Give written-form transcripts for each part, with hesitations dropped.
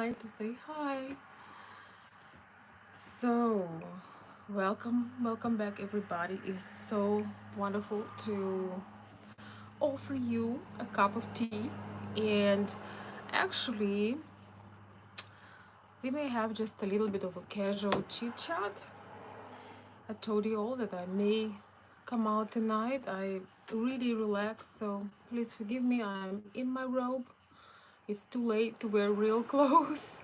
online to say hi. So, welcome back, everybody. It's so wonderful to offer you a cup of tea, and actually, we may have just a little bit of a casual chit chat. I told you all that I may come out tonight. I really relaxed, so please forgive me. I'm in my robe. It's too late to wear real clothes.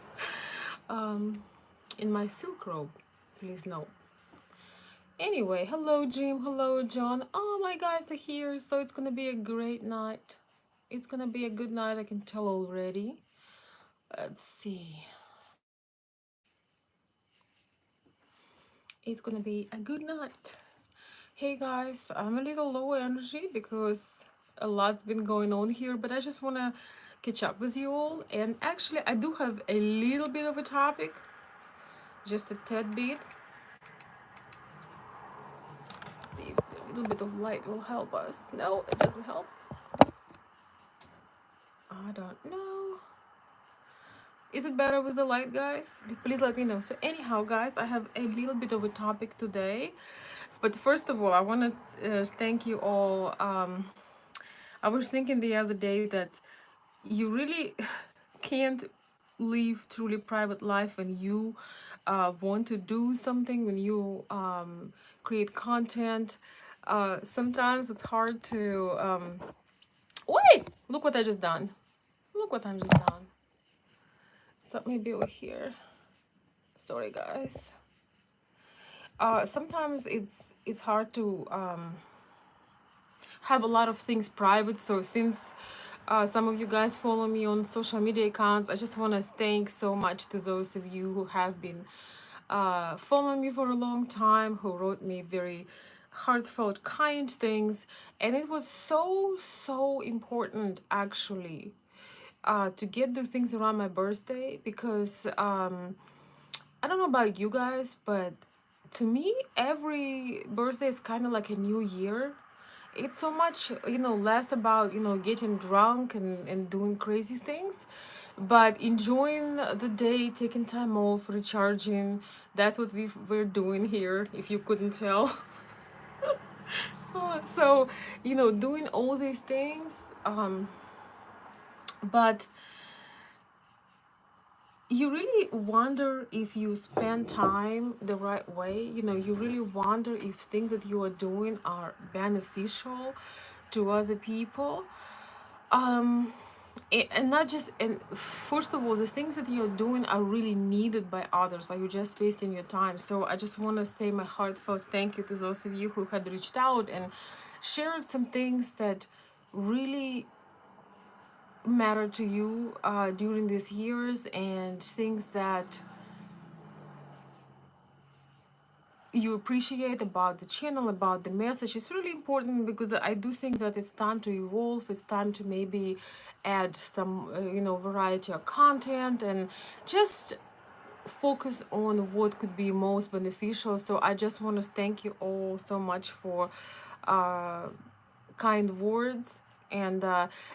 um, in my silk robe, please no. Anyway, hello Jim, hello John. Oh, my guys are here, so it's gonna be a great night. It's gonna be a good night, I can tell already. Let's see. It's gonna be a good night. Hey guys, I'm a little low energy because a lot's been going on here, but I just wanna catch up with you all. And actually, I do have a little bit of a topic, just a tad bit. See if a little bit of light will help us. No, it doesn't help. I don't know. Is it better with the light, guys? Please let me know. So anyhow, guys, I have a little bit of a topic today. But first of all, I want to thank you all. I was thinking the other day that you really can't live truly private life when you want to do something, when you create content. Sometimes it's hard to wait, look what I just done. Look what I'm just done. So maybe over here. Sorry, guys. Sometimes it's hard to have a lot of things private. So since some of you guys follow me on social media accounts, I just want to thank so much to those of you who have been following me for a long time, who wrote me very heartfelt, kind things, and it was so important actually to get those things around my birthday because I don't know about you guys, but to me, every birthday is kind of like a new year. It's so much, less about, getting drunk and doing crazy things, but enjoying the day, taking time off, recharging. That's what we're doing here, if you couldn't tell. So, doing all these things, but you really wonder if you spend time the right way. You really wonder if things that you are doing are beneficial to other people. um and not just, and first of all, the things that you're doing are really needed by others. Are you just wasting your time? So I just want to say my heartfelt thank you to those of you who had reached out and shared some things that really matter to you during these years, and things that you appreciate about the channel, about the message. Is really important because I do think that it's time to evolve. It's time to maybe add some variety of content, and just focus on what could be most beneficial. So I just want to thank you all so much for uh, kind words. And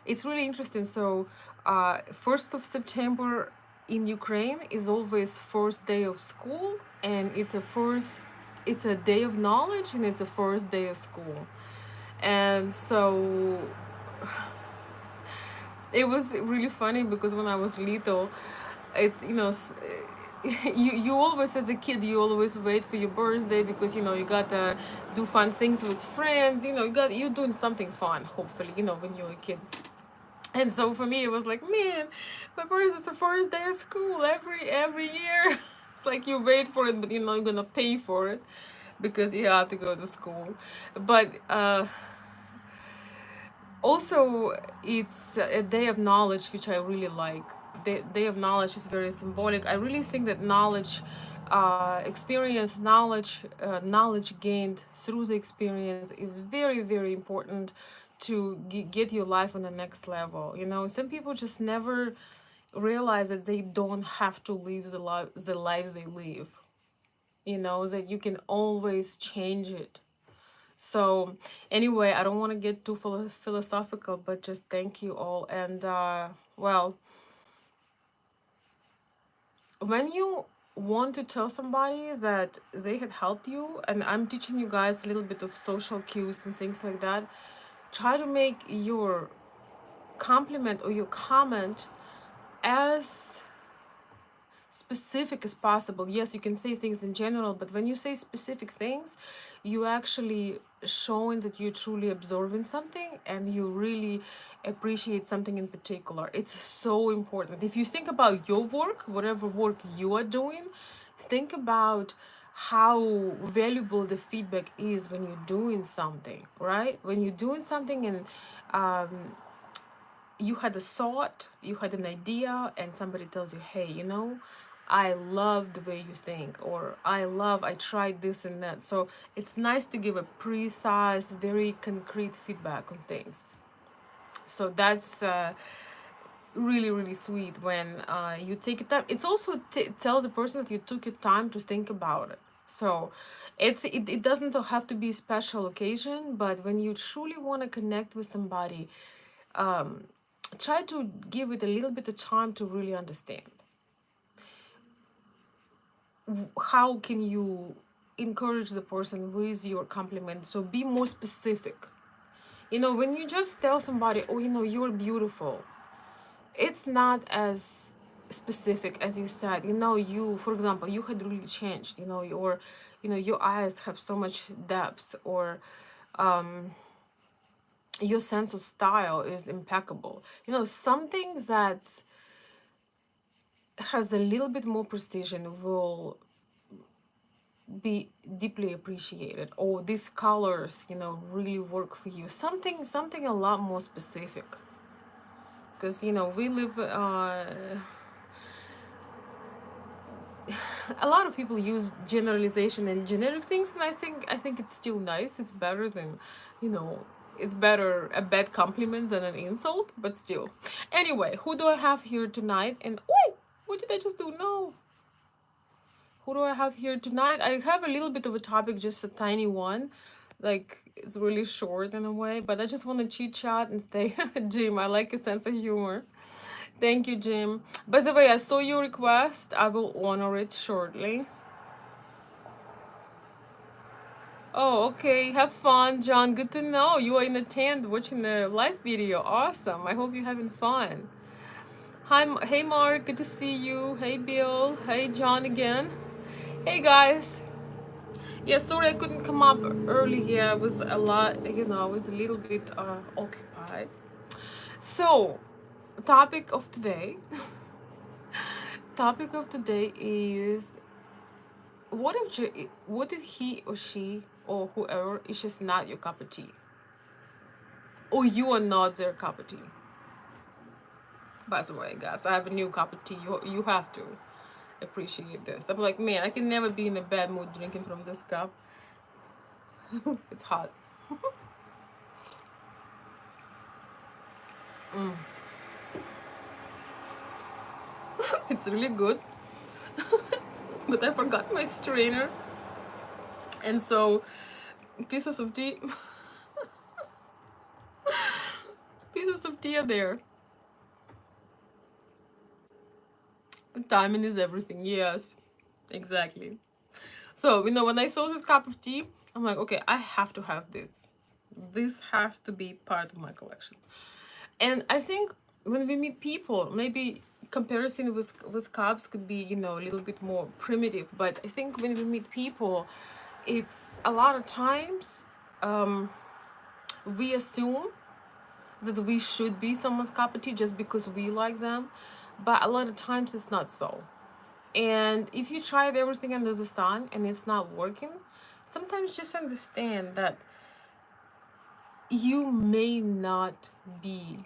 it's really interesting. So 1st of September in Ukraine is always first day of school, and it's a day of knowledge, and it's a first day of school. And so it was really funny because when I was little, it's you always, as a kid, you always wait for your birthday because you gotta do fun things with friends. You're doing something fun, hopefully, when you're a kid. And so for me, it was like, man, my birthday is the first day of school every year. It's like you wait for it, but you're gonna pay for it because you have to go to school. But also, it's a day of knowledge, which I really like. The day of knowledge is very symbolic. I really think that knowledge gained through the experience is very, very important to get your life on the next level. Some people just never realize that they don't have to live the lives they live. That you can always change it. So anyway, I don't want to get too philosophical, but just thank you all. And well, when you want to tell somebody that they had helped you, and I'm teaching you guys a little bit of social cues and things like that, try to make your compliment or your comment as specific as possible. Yes, you can say things in general, but when you say specific things, you actually showing that you're truly observing something and you really appreciate something in particular. It's so important. If you think about your work, whatever work you are doing, think about how valuable the feedback is when you're doing something, right? When you're doing something and you had a thought, you had an idea, and somebody tells you, hey, you know, I love the way you think, or I tried this and that. So it's nice to give a precise, very concrete feedback on things. So that's really, really sweet when you take it time. It's also tells the person that you took your time to think about it. So it doesn't have to be a special occasion, but when you truly want to connect with somebody, try to give it a little bit of time to really understand how can you encourage the person with your compliment. So be more specific. You know, when you just tell somebody, oh, you know, you're beautiful, it's not as specific as you said. You know, you, for example, you had really changed, you know, your eyes have so much depth, or your sense of style is impeccable. You know, something that's has a little bit more precision will be deeply appreciated. Or these colors, you know, really work for you. Something a lot more specific. Because, you know, we live a lot of people use generalization and generic things, and I think it's still nice. It's better than, you know, it's better a bad compliment than an insult, but still. Anyway, who do I have here tonight? And wait, what did I just do? No, who do I have here tonight? I have a little bit of a topic, just a tiny one. Like, it's really short in a way, but I just want to chit chat and stay. Jim, I like a sense of humor. Thank you, Jim. By the way, I saw your request. I will honor it shortly. Oh, okay. Have fun, John. Good to know. You are in the tent watching the live video. Awesome. I hope you're having fun. Hi, hey, Mark. Good to see you. Hey, Bill. Hey, John again. Hey, guys. Yeah, sorry I couldn't come up early. I was a lot, you know, I was a little bit occupied. So, topic of today. Topic of today is what if he or she or whoever is just not your cup of tea, or you are not their cup of tea. By the way, guys, I have a new cup of tea. You have to appreciate this. I'm like, man, I can never be in a bad mood drinking from this cup. It's hot. It's really good. But I forgot my strainer, and so pieces of tea pieces of tea are there. Timing is everything. Yes, exactly. So, you know, when I saw this cup of tea, I'm like, okay, I have to have this. This has to be part of my collection. And I think when we meet people, maybe comparison with cups could be, you know, a little bit more primitive. But I think when we meet people, it's a lot of times we assume that we should be someone's cup of tea just because we like them, but a lot of times it's not so. And if you tried everything under the sun and it's not working, sometimes just understand that you may not be,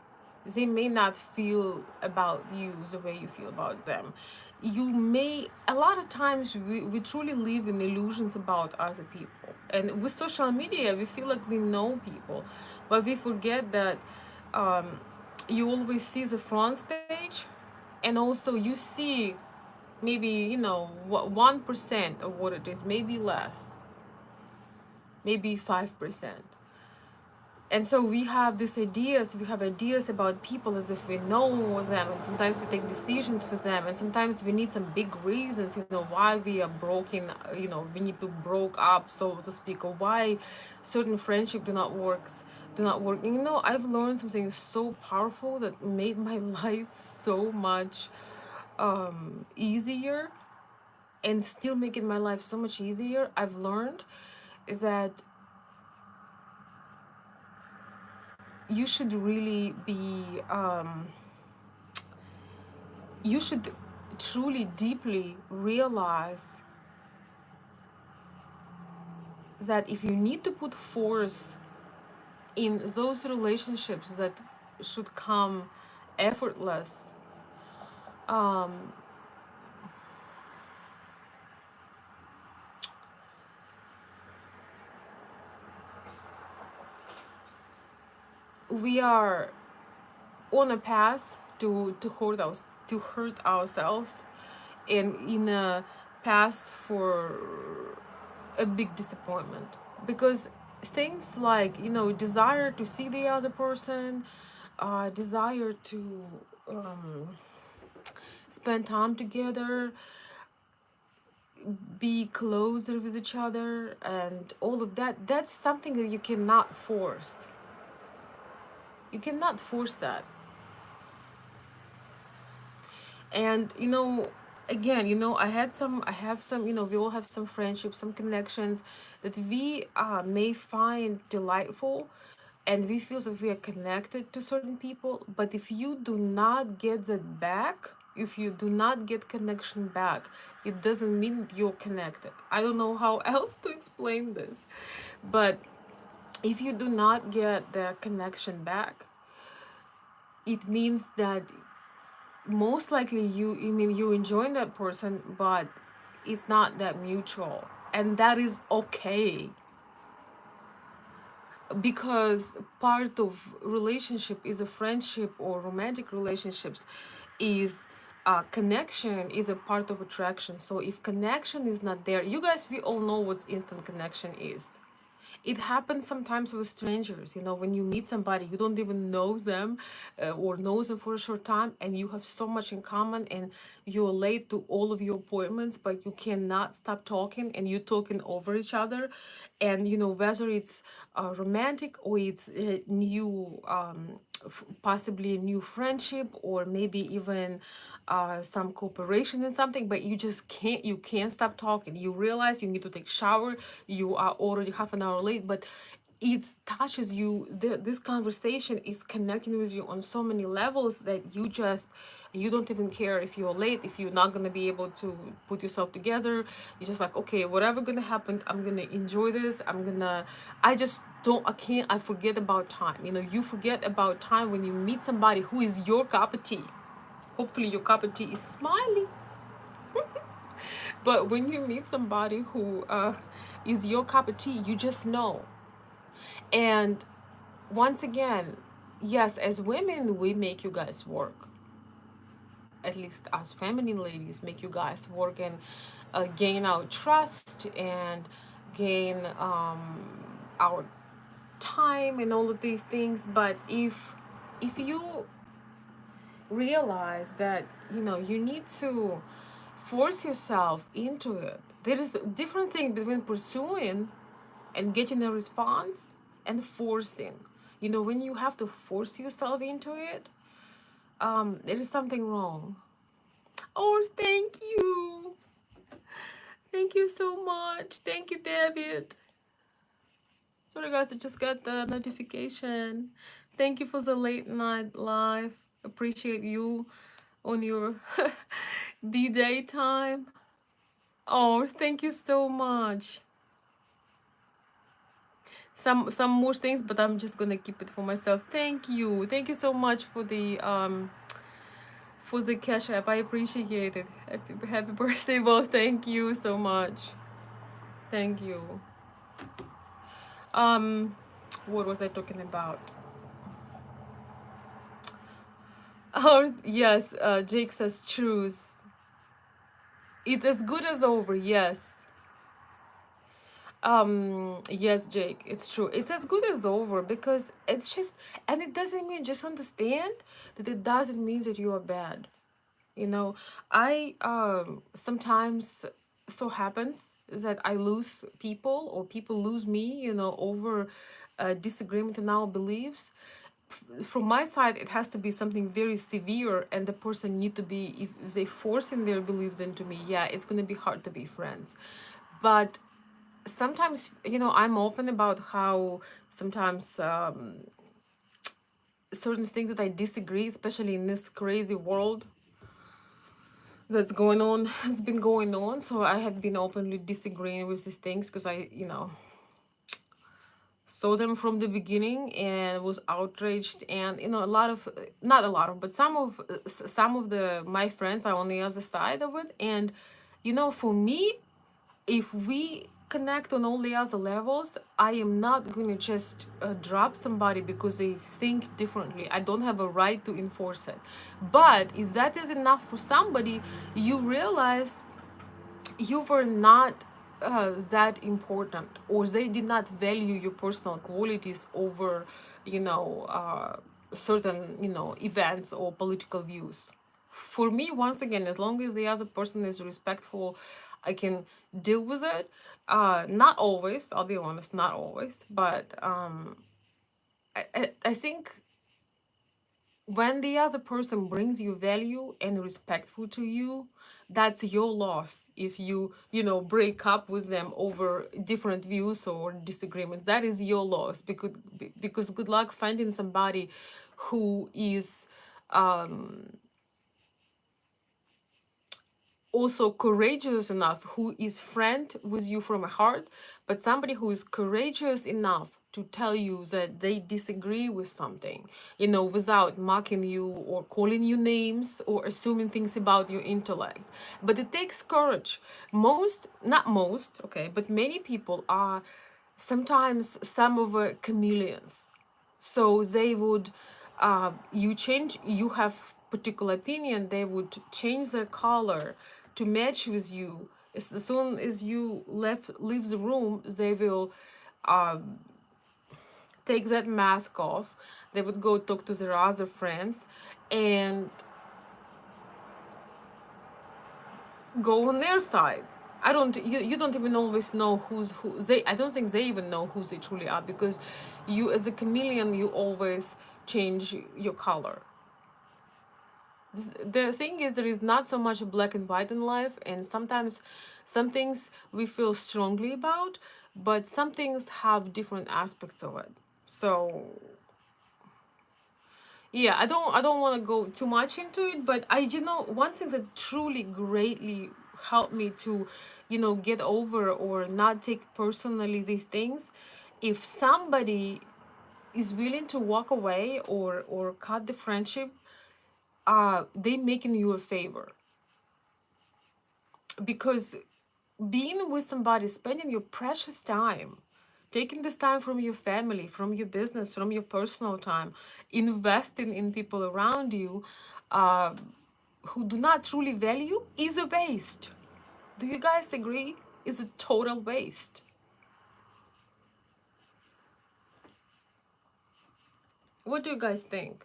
they may not feel about you the way you feel about them. You may, a lot of times we truly live in illusions about other people. And with social media, we feel like we know people, but we forget that you always see the front stage, and also you see maybe, you know, 1% of what it is, maybe less, maybe 5%. And so we have these ideas, we have ideas about people as if we know them, and sometimes we take decisions for them, and sometimes we need some big reasons, you know, why we are broken, you know, we need to broke up, so to speak, or why certain friendship do not work. And, you know, I've learned something so powerful that made my life so much easier, and still making my life so much easier. I've learned is that you should really be you should truly deeply realize that if you need to put force in those relationships that should come effortless, we are on a path to hurt ourselves, and in a path for a big disappointment, because things like, you know, desire to see the other person, desire to spend time together, be closer with each other, and all of that, that's something that you cannot force. You cannot force that. And, you know, again, you know, I have some, you know, we all have some friendships, some connections that we may find delightful, and we feel that we are connected to certain people. But if you do not get that back, if you do not get connection back, it doesn't mean you're connected. I don't know how else to explain this, but if you do not get the connection back, it means that most likely you enjoy that person, but it's not that mutual, and that is okay, because part of relationship is a friendship or romantic relationships is connection is a part of attraction. So if connection is not there, you guys, we all know what instant connection is. It happens sometimes with strangers, you know, when you meet somebody you don't even know them, or knows them for a short time, and you have so much in common, and you're late to all of your appointments, but you cannot stop talking, and you're talking over each other. And, you know, whether it's romantic, or it's new, possibly a new friendship, or maybe even some cooperation in something, but you can't stop talking. You realize you need to take shower, you are already half an hour late, but it touches you. This conversation is connecting with you on so many levels that you don't even care if you're late, if you're not going to be able to put yourself together. You're just like, okay, whatever gonna happen, I'm gonna enjoy this. I just don't I can't I forget about time. You know, you forget about time when you meet somebody who is your cup of tea. Hopefully your cup of tea is smiley. But when you meet somebody who is your cup of tea, you just know. And once again, yes, as women, we make you guys work. At least us feminine ladies make you guys work, and gain our trust, and gain our time, and all of these things. But if you realize that, you know, you need to force yourself into it, there is a different thing between pursuing and getting a response, and forcing. You know, when you have to force yourself into it, there is something wrong. Oh, thank you so much. Thank you, David. Sorry guys, I just got the notification. Thank you for the late night live. Appreciate you on your B-day time. Oh, thank you so much. Some more things, but I'm just gonna keep it for myself. Thank you. Thank you so much for the cash app. I appreciate it. Happy birthday, well, thank you so much. Thank you. Um what was I talking about? Oh yes, Jake says choose. It's as good as over, yes. Yes, Jake, it's true. It's as good as over because it's just, and it doesn't mean, just understand that it doesn't mean that you are bad. You know, I sometimes, so happens that I lose people or people lose me, over disagreement in our beliefs. From my side, it has to be something very severe, and the person need to be, if they forcing their beliefs into me, yeah, it's gonna be hard to be friends. But sometimes, I'm open about how sometimes certain things that I disagree, especially in this crazy world that's going on, has been going on. So I have been openly disagreeing with these things because I, saw them from the beginning and was outraged. And a lot of, not a lot of, but some of the my friends are on the other side of it. And for me, if we connect on all the other levels, I am not going to just drop somebody because they think differently. I don't have a right to enforce it. But if that is enough for somebody, you realize you were not that important, or they did not value your personal qualities over, certain, events or political views. For me, once again, as long as the other person is respectful, I can deal with it. Not always, I'll be honest, not always, but I think when the other person brings you value and respectful to you, that's your loss. If break up with them over different views or disagreements, that is your loss, because good luck finding somebody who is also courageous enough, who is friend with you from a heart, but somebody who is courageous enough to tell you that they disagree with something, without mocking you or calling you names or assuming things about your intellect. But it takes courage. Not most, okay, but many people are sometimes some of chameleons. So they would, you have particular opinion, they would change their color to match with you. As soon as you leave the room, they will take that mask off. They would go talk to their other friends and go on their side. You don't even always know who they, I don't think they even know who they truly are, because you, as a chameleon, you always change your color. The thing is, there is not so much black and white in life, and sometimes some things we feel strongly about, but some things have different aspects of it. So yeah, I don't want to go too much into it, but one thing that truly greatly helped me to get over or not take personally these things, if somebody is willing to walk away or cut the friendship, they making you a favor. Because being with somebody, spending your precious time, taking this time from your family, from your business, from your personal time, investing in people around you uh, who do not truly value, is a waste. Do you guys agree? Is a total waste. What do you guys think?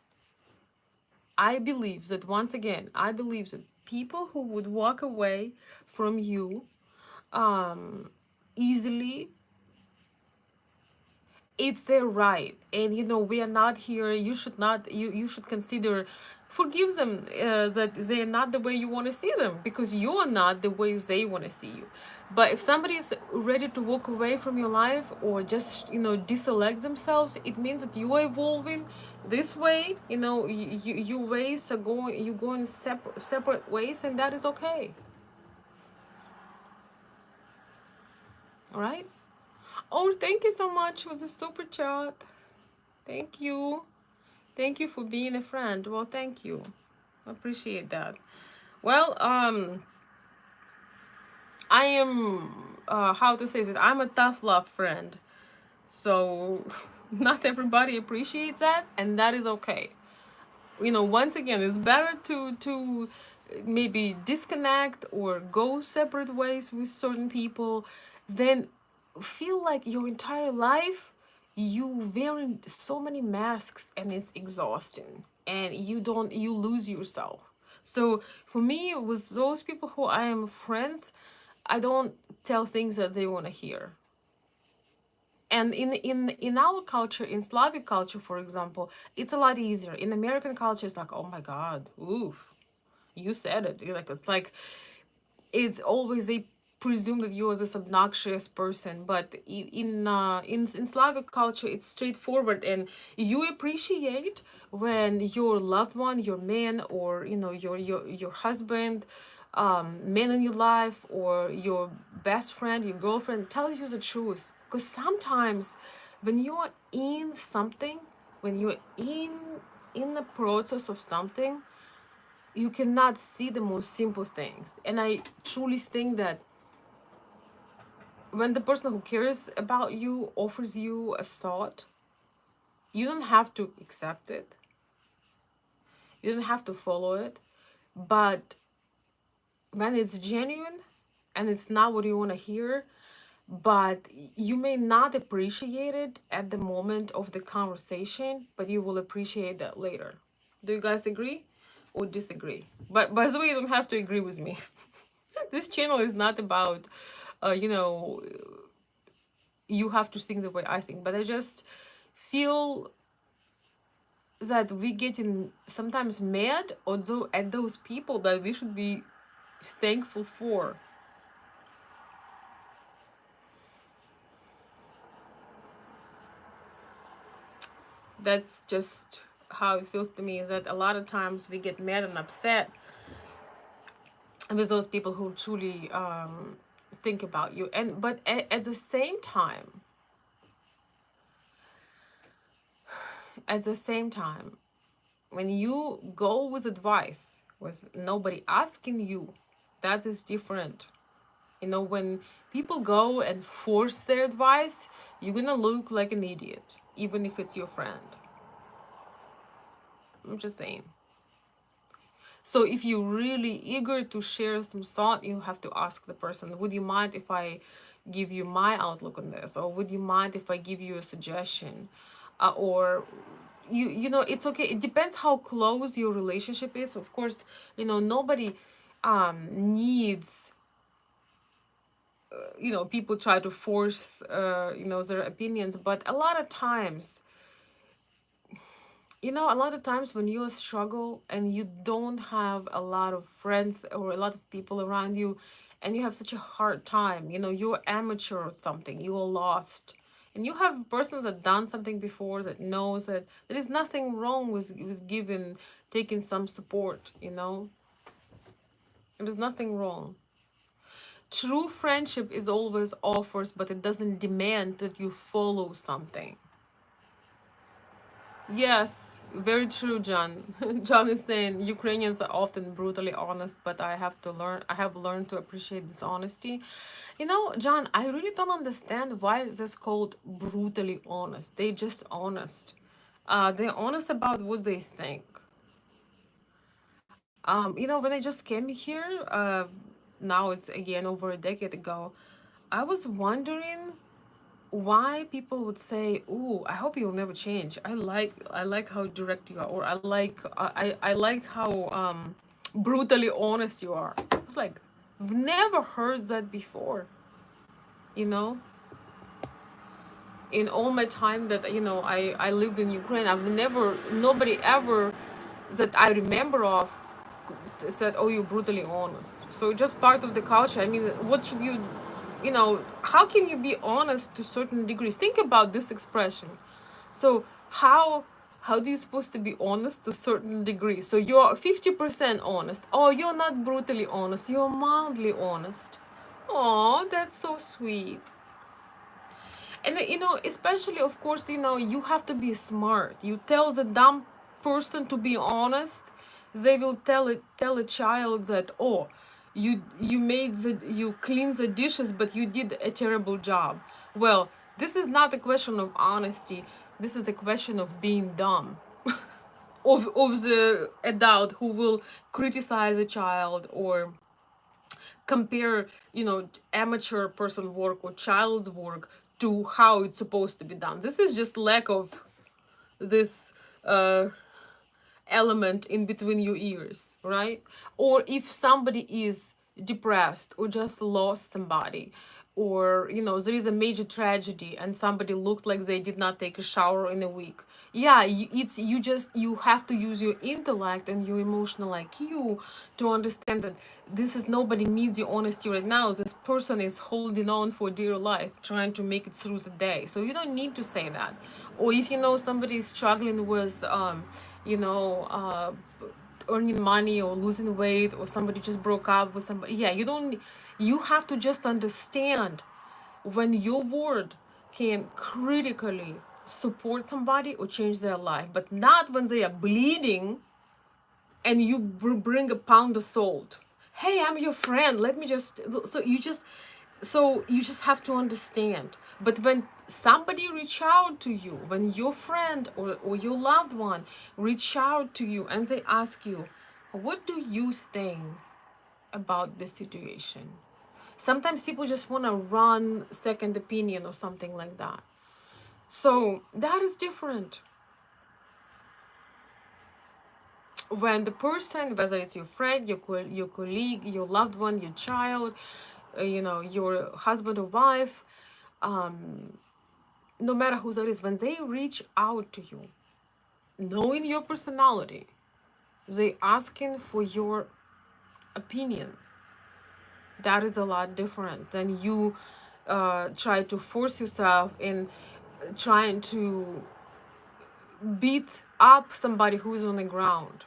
I believe that, once again, I believe that people who would walk away from you easily, it's their right. And we are not here, you should not, you should consider, forgive them, that they are not the way you want to see them, because you are not the way they want to see you. But if somebody is ready to walk away from your life, or just deselect themselves, it means that you are evolving this way. Your ways are going, you going separate ways, and that is okay. All right. Oh, thank you so much for the super chat. Thank you. Thank you for being a friend. Well, thank you. I appreciate that. Well, I am, how to say it, I'm a tough love friend. So, not everybody appreciates that, and that is okay. Once again, it's better to maybe disconnect or go separate ways with certain people than feel like your entire life you wearing so many masks, and it's exhausting, and you lose yourself. So for me, with those people who I am friends, I don't tell things that they want to hear. And in our culture, in Slavic culture, for example, it's a lot easier. In American culture, it's like, oh my god, oof, you said it. Like, it's like, it's always they presume that you are this obnoxious person. But in Slavic culture, it's straightforward, and you appreciate when your loved one, your man, or your husband, man in your life, or your best friend, your girlfriend tells you the truth. Because sometimes when you're in something, when you're in the process of something, you cannot see the most simple things. And I truly think that when the person who cares about you offers you a thought, you don't have to accept it, you don't have to follow it. But when it's genuine and it's not what you want to hear, but you may not appreciate it at the moment of the conversation, but you will appreciate that later. Do you guys agree or disagree? But by the way, you don't have to agree with me. This channel is not about you know, you have to think the way I think, but I just feel that we getting sometimes mad although at those people that we should be thankful for. That's just how it feels to me, is that a lot of times we get mad and upset with those people who truly think about you. And but at the same time, at the same time, when you go with advice with nobody asking you, that is different. You know, when people go and force their advice, you're gonna look like an idiot, even if it's your friend. I'm just saying. So if you're really eager to share some thought, you have to ask the person, would you mind if I give you my outlook on this? Or would you mind if I give you a suggestion? Or you know, it's okay. It depends how close your relationship is. Of course, nobody needs, people try to force their opinions. But a lot of times when you struggle and you don't have a lot of friends or a lot of people around you, and you have such a hard time, you're amateur or something, you're lost, and you have persons that done something before, that knows that there is nothing wrong with giving, taking some support. There's nothing wrong. True friendship is always offers, but it doesn't demand that you follow something. Yes, very true, John. John is saying Ukrainians are often brutally honest, but I have learned to appreciate this honesty. John, I really don't understand why this called brutally honest. They just honest. They're honest about what they think. When I just came here, now it's again over a decade ago, I was wondering why people would say, "Ooh, I hope you'll never change. I like how direct you are," or I like how brutally honest you are." I was like, I've never heard that before. You know, in all my time that I lived in Ukraine, nobody ever that I remember of said, "Oh, you're brutally honest." So it's just part of the culture. I mean, what should how can you be honest to certain degrees? Think about this expression. So how do you supposed to be honest to certain degrees? So you're 50% honest. Oh, you're not brutally honest. You're mildly honest. Oh, that's so sweet. And especially, of course, you have to be smart. You tell the dumb person to be honest, they will tell a child that, oh, you clean the dishes, but you did a terrible job. Well, this is not a question of honesty. This is a question of being dumb. of the adult who will criticize a child or compare, amateur person work or child's work to how it's supposed to be done. This is just lack of this uh, element in between your ears, right? Or if somebody is depressed or just lost somebody, or there is a major tragedy and somebody looked like they did not take a shower in a week. Yeah, you have to use your intellect and your emotional IQ to understand that this is nobody needs your honesty right now. This person is holding on for dear life, trying to make it through the day. So you don't need to say that. Or if somebody is struggling with you know uh earning money or losing weight, or somebody just broke up with somebody, yeah, you have to just understand when your word can critically support somebody or change their life, but not when they are bleeding and you bring a pound of salt. Hey, I'm your friend, let me just, so you just have to understand. But when somebody reach out to you, when your friend or your loved one reach out to you and they ask you, what do you think about this situation? Sometimes people just want to run second opinion or something like that. So that is different. When the person, whether it's your friend, your colleague, your loved one, your child, your husband or wife, no matter who that is, when they reach out to you, knowing your personality, they asking for your opinion. That is a lot different than you try to force yourself in trying to beat up somebody who's on the ground,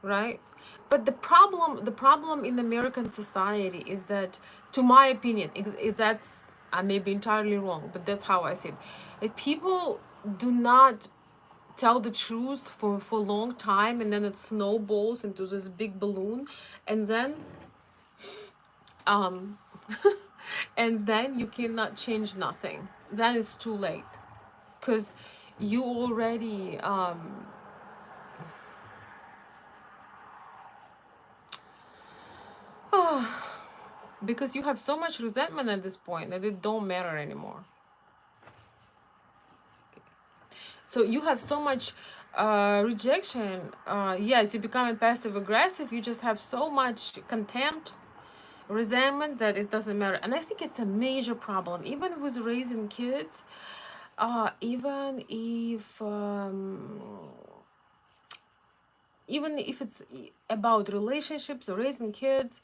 right? But the problem in American society is that, to my opinion, is that's, I may be entirely wrong, but that's how I see it. People do not tell the truth for a long time, and then it snowballs into this big balloon, and then um and then you cannot change nothing. Then it's too late, because you already because you have so much resentment at this point that it don't matter anymore. So you have so much rejection. Yes, you become passive aggressive. You just have so much contempt, resentment, that it doesn't matter. And I think it's a major problem, even with raising kids. Even if it's about relationships or raising kids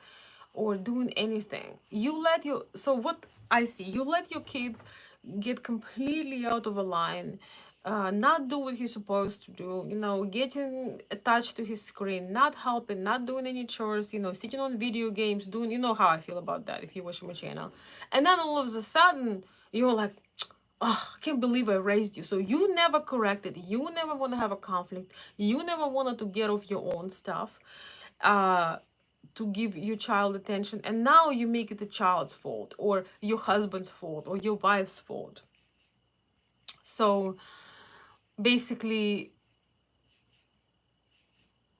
or doing anything, you let your, so what I see, you let your kid get completely out of a line, not do what he's supposed to do, getting attached to his screen, not helping, not doing any chores, sitting on video games, doing, how I feel about that if you watch my channel. And then all of a sudden you're like, oh, I can't believe I raised you. So you never corrected. You never want to have a conflict. You never wanted to get off your own stuff, uh, to give your child attention. And now you make it the child's fault, or your husband's fault, or your wife's fault. So basically,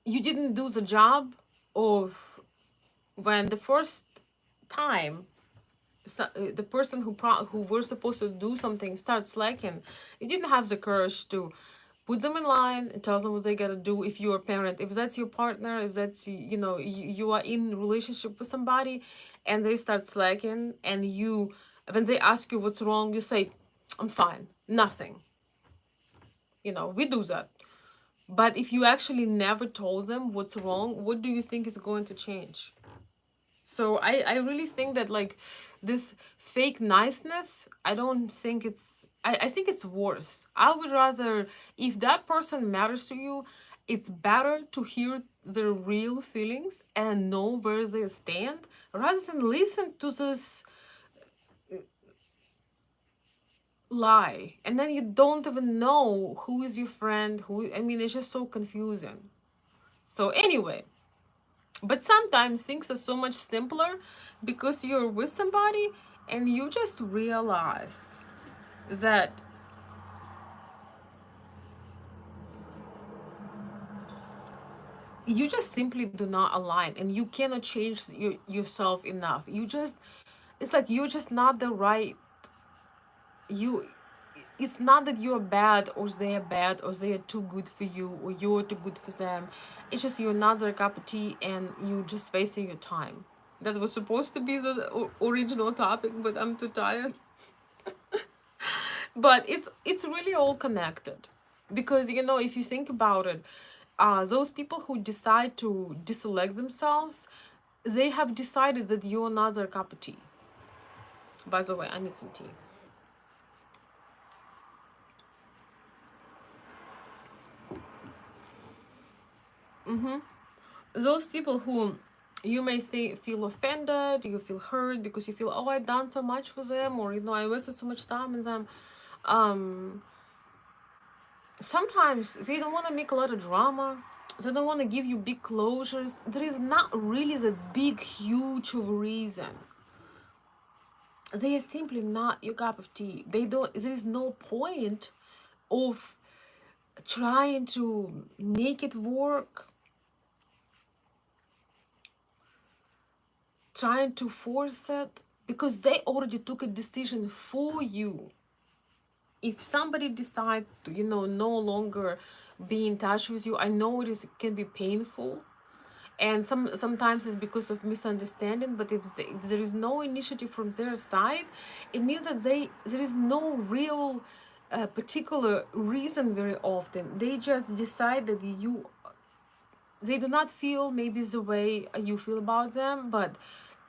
you didn't do the job of, when the first time, the person who were supposed to do something starts slacking. You didn't have the courage to put them in line and tell them what they gotta do. If you're a parent, if that's your partner, if that's you are in relationship with somebody and they start slacking, and you, when they ask you what's wrong, you say, I'm fine, nothing. We do that. But if you actually never told them what's wrong, what do you think is going to change? So I really think that, like, this fake niceness, I don't think I think it's worse. I would rather, if that person matters to you, it's better to hear their real feelings and know where they stand, rather than listen to this lie. And then you don't even know who is your friend, I mean, it's just so confusing. So anyway, but sometimes things are so much simpler, because you're with somebody and you just realize that you just simply do not align, and you cannot change yourself enough. It's like you're just not the right you. It's not that you're bad, or they're bad, or they're too good for you, or you're too good for them. It's just you're not their cup of tea, and you just wasting your time. That was supposed to be the original topic, but I'm too tired. But it's really all connected, because if you think about it, those people who decide to deselect themselves, they have decided that you're not their cup of tea. By the way, I need some tea. Those people who you may feel offended, you feel hurt because you feel, oh, I done so much for them, or I wasted so much time in them. um Sometimes they don't want to make a lot of drama. They don't want to give you big closures. There is not really the big, huge of a reason. They are simply not your cup of tea. They don't. There is no point of trying to make it work, trying to force it, because they already took a decision for you. If somebody decide to, no longer be in touch with you, I know it can be painful, and sometimes it's because of misunderstanding. But if there is no initiative from their side, it means that there is no real particular reason. Very often they just decide that they do not feel maybe the way you feel about them, but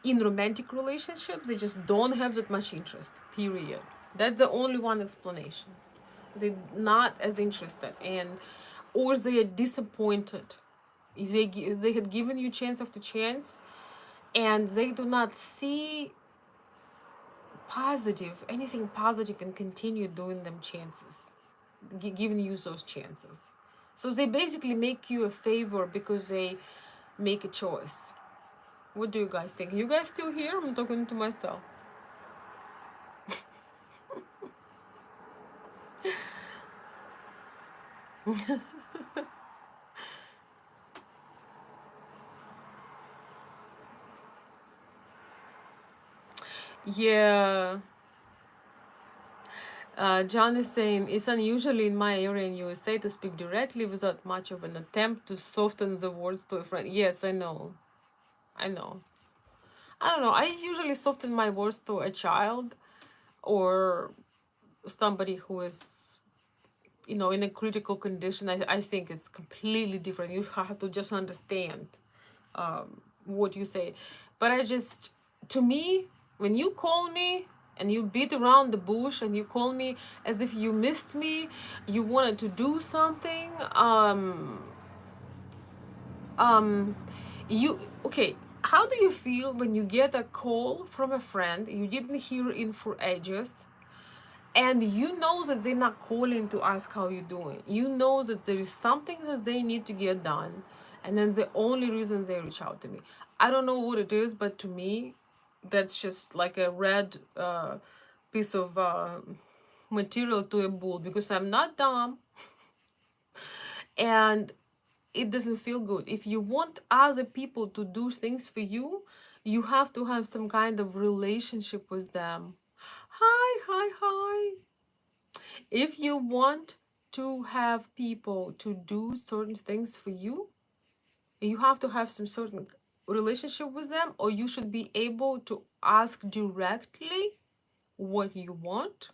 in romantic relationships they just don't have that much interest, period. That's the only one explanation. They're not as interested, and or they are disappointed. They had given you chance after chance, and they do not see anything positive, and continue doing them chances, giving you those chances. So they basically make you a favor because they make a choice. What do you guys think? You guys still here? I'm talking to myself. Yeah. John is saying it's unusual in my area in USA to speak directly without much of an attempt to soften the words to a friend. Yes, I know. I know. I don't know. I usually soften my words to a child, or somebody who is, in a critical condition. I think it's completely different. You have to just understand what you say. But to me, when you call me and you beat around the bush and you call me as if you missed me, you wanted to do something, um you okay, how do you feel when you get a call from a friend you didn't hear in for ages, and you know that they're not calling to ask how you're doing? You know that there is something that they need to get done, and then the only reason they reach out to me, I don't know what it is, but to me that's just like a red piece of material to a bull, because I'm not dumb, and it doesn't feel good. If you want other people to do things for you, you have to have some kind of relationship with them. Hi, hi, hi. If you want to have people to do certain things for you have to have some certain relationship with them, or you should be able to ask directly what you want,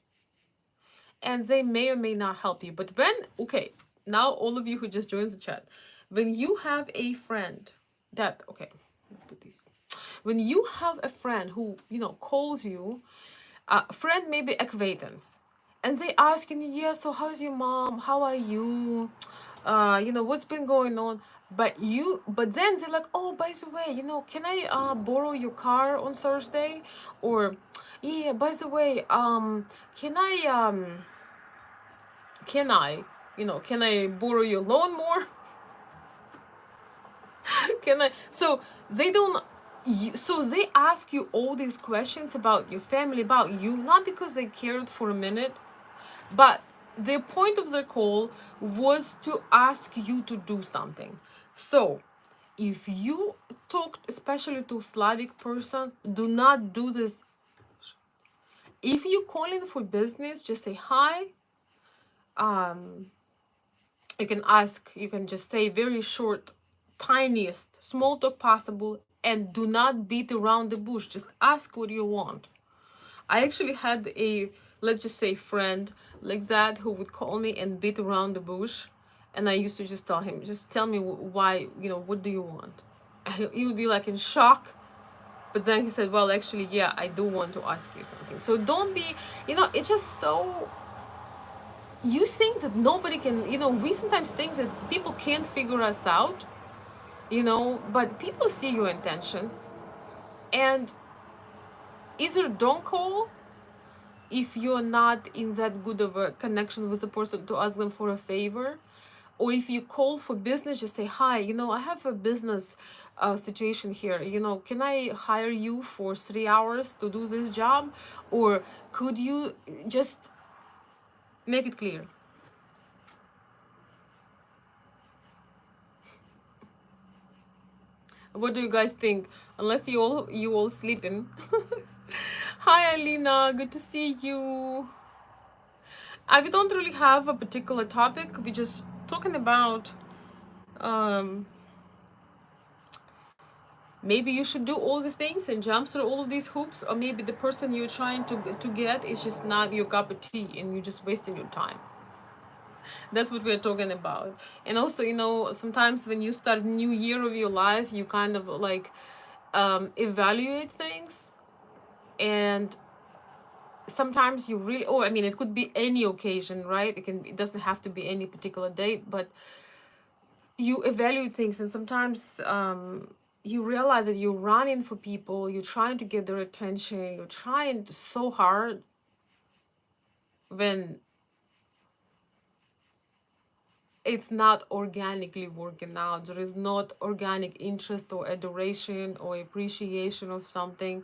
and they may or may not help you. But okay, now all of you who just joined the chat, when you have a friend okay, put this. When you have a friend who, calls you, a friend, maybe acquaintance, and they asking you, yeah, so how's your mom? How are you? What's been going on? But then they're like, oh, by the way, can I borrow your car on Thursday? Or, yeah, by the way, can can I borrow your lawnmower? Can I? So they don't. So they ask you all these questions about your family, about you, not because they cared for a minute, but the point of their call was to ask you to do something. So if you talk, especially to Slavic person, do not do this. If you call in for business, just say hi. um you can ask, you can just say very short, tiniest small talk possible, and do not beat around the bush. Just ask what you want. I actually had a, let's just say, friend like that who would call me and beat around the bush, and I used to just tell him, just tell me why, what do you want? And he would be like in shock, but then he said, well, actually, yeah, I do want to ask you something. So don't be, it's just so, use things that nobody can, we sometimes things that people can't figure us out, but people see your intentions. And either don't call if you're not in that good of a connection with the person to ask them for a favor, or if you call for business, just say, hi, I have a business situation here, can I hire you for 3 hours to do this job, or could you just make it clear. What do you guys think? Unless you all sleeping. Hi Alina, good to see you. We don't really have a particular topic. We're just talking about um maybe you should do all these things and jump through all of these hoops, or maybe the person you're trying to get is just not your cup of tea and you're just wasting your time. That's what we're talking about. And also, sometimes when you start a new year of your life, you kind of like evaluate things. And sometimes you really, oh, I mean, it could be any occasion, right? It doesn't have to be any particular date, but you evaluate things. And sometimes you realize that you're running for people, you're trying to get their attention, you're trying so hard, when it's not organically working out. There is not organic interest or adoration or appreciation of something.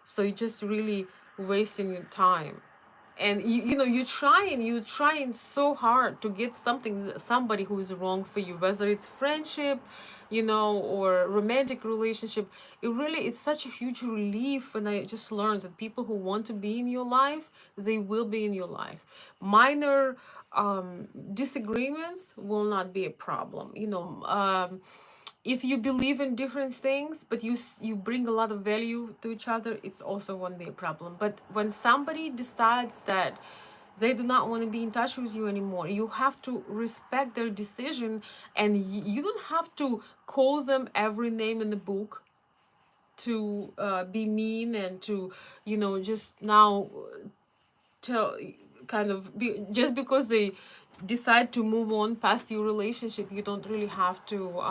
So you're just really wasting your time. And you're trying so hard to get somebody who is wrong for you, whether it's friendship, or romantic relationship. It's such a huge relief when I just learned that people who want to be in your life, they will be in your life. Minor disagreements will not be a problem. If you believe in different things, but you bring a lot of value to each other, it's also won't be a problem. But when somebody decides that they do not want to be in touch with you anymore, you have to respect their decision, and you don't have to call them every name in the book to be mean, and to just now tell, kind of be, just because they decide to move on past your relationship, you don't really have to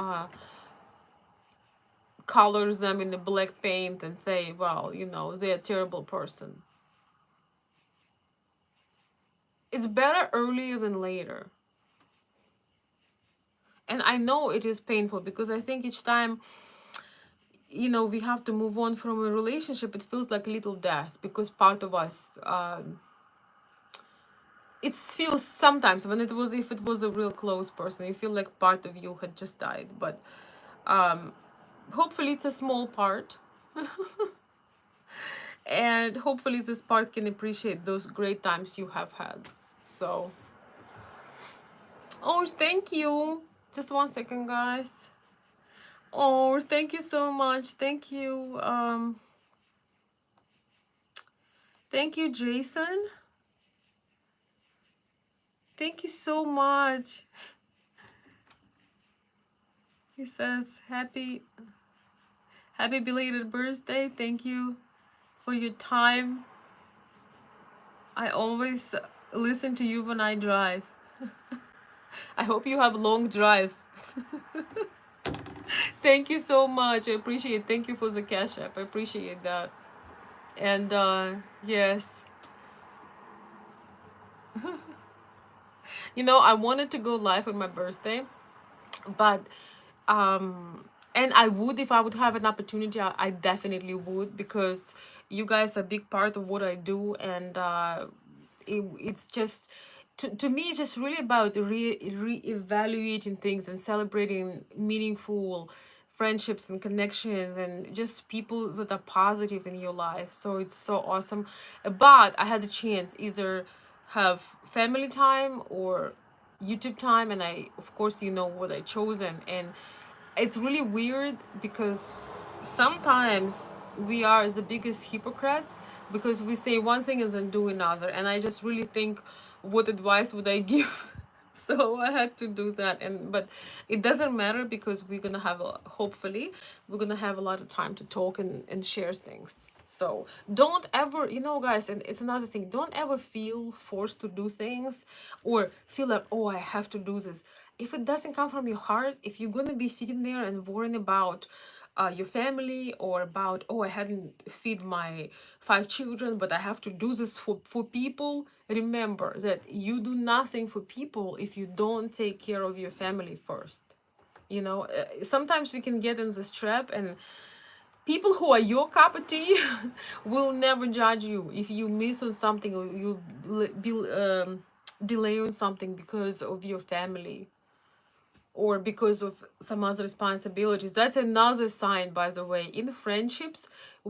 colors them in the black paint and say, well, they're a terrible person. It's better earlier than later. And I know it is painful, because I think each time, we have to move on from a relationship, it feels like a little death, because part of us, it feels sometimes, when if it was a real close person, you feel like part of you had just died. But hopefully it's a small part. And hopefully this part can appreciate those great times you have had. So, oh, thank you. Just 1 second, guys. Oh, thank you so much. Thank you. Thank you, Jason. Thank you so much. He says, happy belated birthday. Thank you for your time. I always listen to you when I drive. I hope you have long drives. Thank you so much. I appreciate it. Thank you for the cash app. I appreciate that. And yes, I wanted to go live on my birthday, but and I would, if I would have an opportunity, I definitely would, because you guys are a big part of what I do. And it's just, to me, it's just really about re-evaluating things and celebrating meaningful friendships and connections and just people that are positive in your life. So it's so awesome. But I had the chance either have family time or YouTube time, and I, of course, you know what I chosen. And it's really weird because sometimes we are the biggest hypocrites because we say one thing and then do another. And I just really think, what advice would I give? So I had to do that. And but it doesn't matter because we're gonna have hopefully we're gonna have a lot of time to talk and share things. So don't ever, you know, guys, and it's another thing, don't ever feel forced to do things or feel like, oh, I have to do this. If it doesn't come from your heart, if you're gonna be sitting there and worrying about your family or about, oh, I hadn't feed my 5 children, but I have to do this for people, remember that you do nothing for people if you don't take care of your family first. You know, sometimes we can get in this trap, and people who are your cup of tea will never judge you if you miss on something or you delay on something because of your family or because of some other responsibilities. That's another sign, by the way. In friendships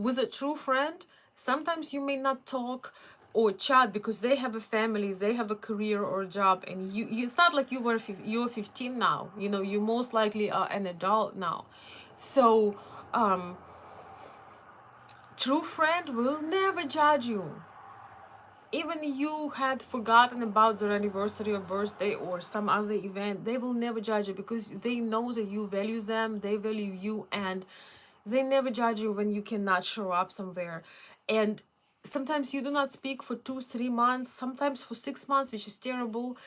with a true friend, sometimes you may not talk or chat because they have a family, they have a career or a job, and it's not like you're 15 now. You know, you most likely are an adult now. So true friend will never judge you. Even you had forgotten about their anniversary or birthday or some other event, they will never judge you because they know that you value them, they value you, and they never judge you when you cannot show up somewhere. And sometimes you do not speak for 2 3 months, sometimes for 6 months, which is terrible,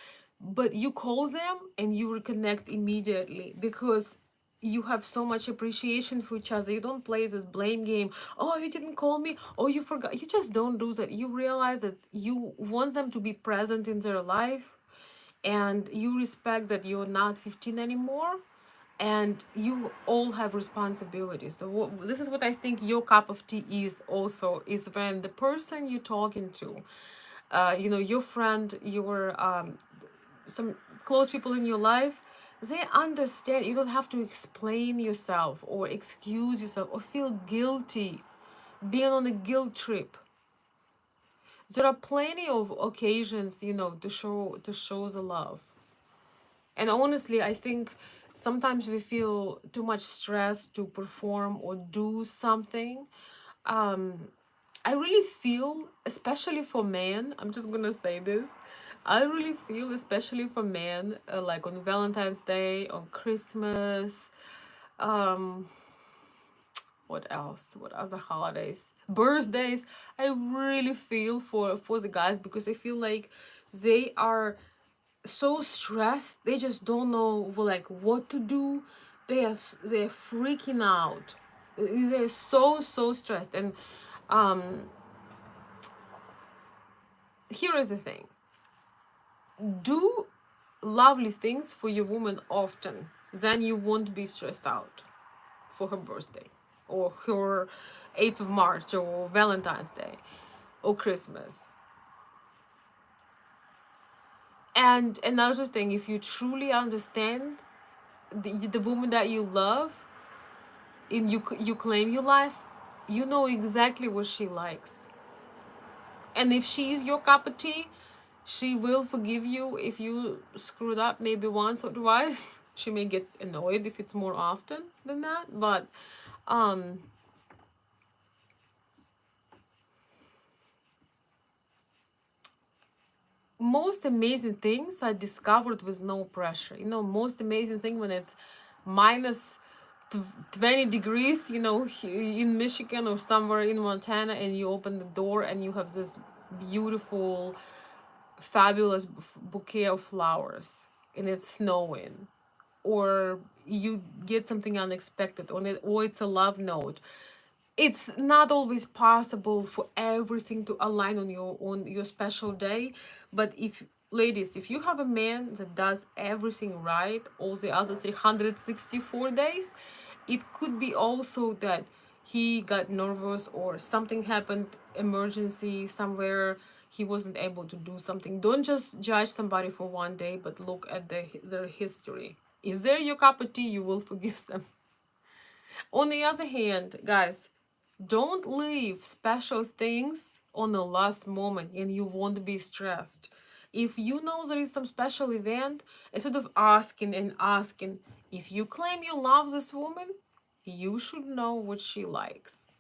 but you call them and you reconnect immediately because you have so much appreciation for each other. You don't play this blame game. Oh, you didn't call me. Oh, you forgot. You just don't do that. You realize that you want them to be present in their life, and you respect that you're not 15 anymore, and you all have responsibilities. So this is what I think your cup of tea is also, is when the person you're talking to, you know, your friend, your some close people in your life, they understand. You don't have to explain yourself or excuse yourself or feel guilty being on a guilt trip. There are plenty of occasions, you know, to show the love. And honestly, I think sometimes we feel too much stress to perform or do something. I really feel, especially for men, I'm just gonna say this. I really feel, especially for men, like on Valentine's Day, on Christmas, um, what else? What other holidays? Birthdays. I really feel for the guys because I feel like they are so stressed. They just don't know like what to do. They're freaking out. They're so stressed. And here is the thing, do lovely things for your woman often, then you won't be stressed out for her birthday or her 8th of March or Valentine's Day or Christmas. And another thing, if you truly understand the woman that you love and you claim your life, you know exactly what she likes. And if she's your cup of tea, she will forgive you if you screwed up maybe once or twice. She may get annoyed if it's more often than that, but um most amazing things are discovered with no pressure. You know, most amazing thing when it's minus 20 degrees, you know, in Michigan or somewhere in Montana, and you open the door and you have this beautiful, fabulous bouquet of flowers and it's snowing, or you get something unexpected or it's a love note. It's not always possible for everything to align on your special day, but if, ladies, if you have a man that does everything right all the other 364 days, it could be also that he got nervous or something happened, emergency somewhere, he wasn't able to do something. Don't just judge somebody for one day, but look at their history. If they're your cup of tea, you will forgive them. On the other hand, guys, don't leave special things on the last moment and you won't be stressed. If you know there is some special event, instead of asking and asking, if you claim you love this woman, you should know what she likes.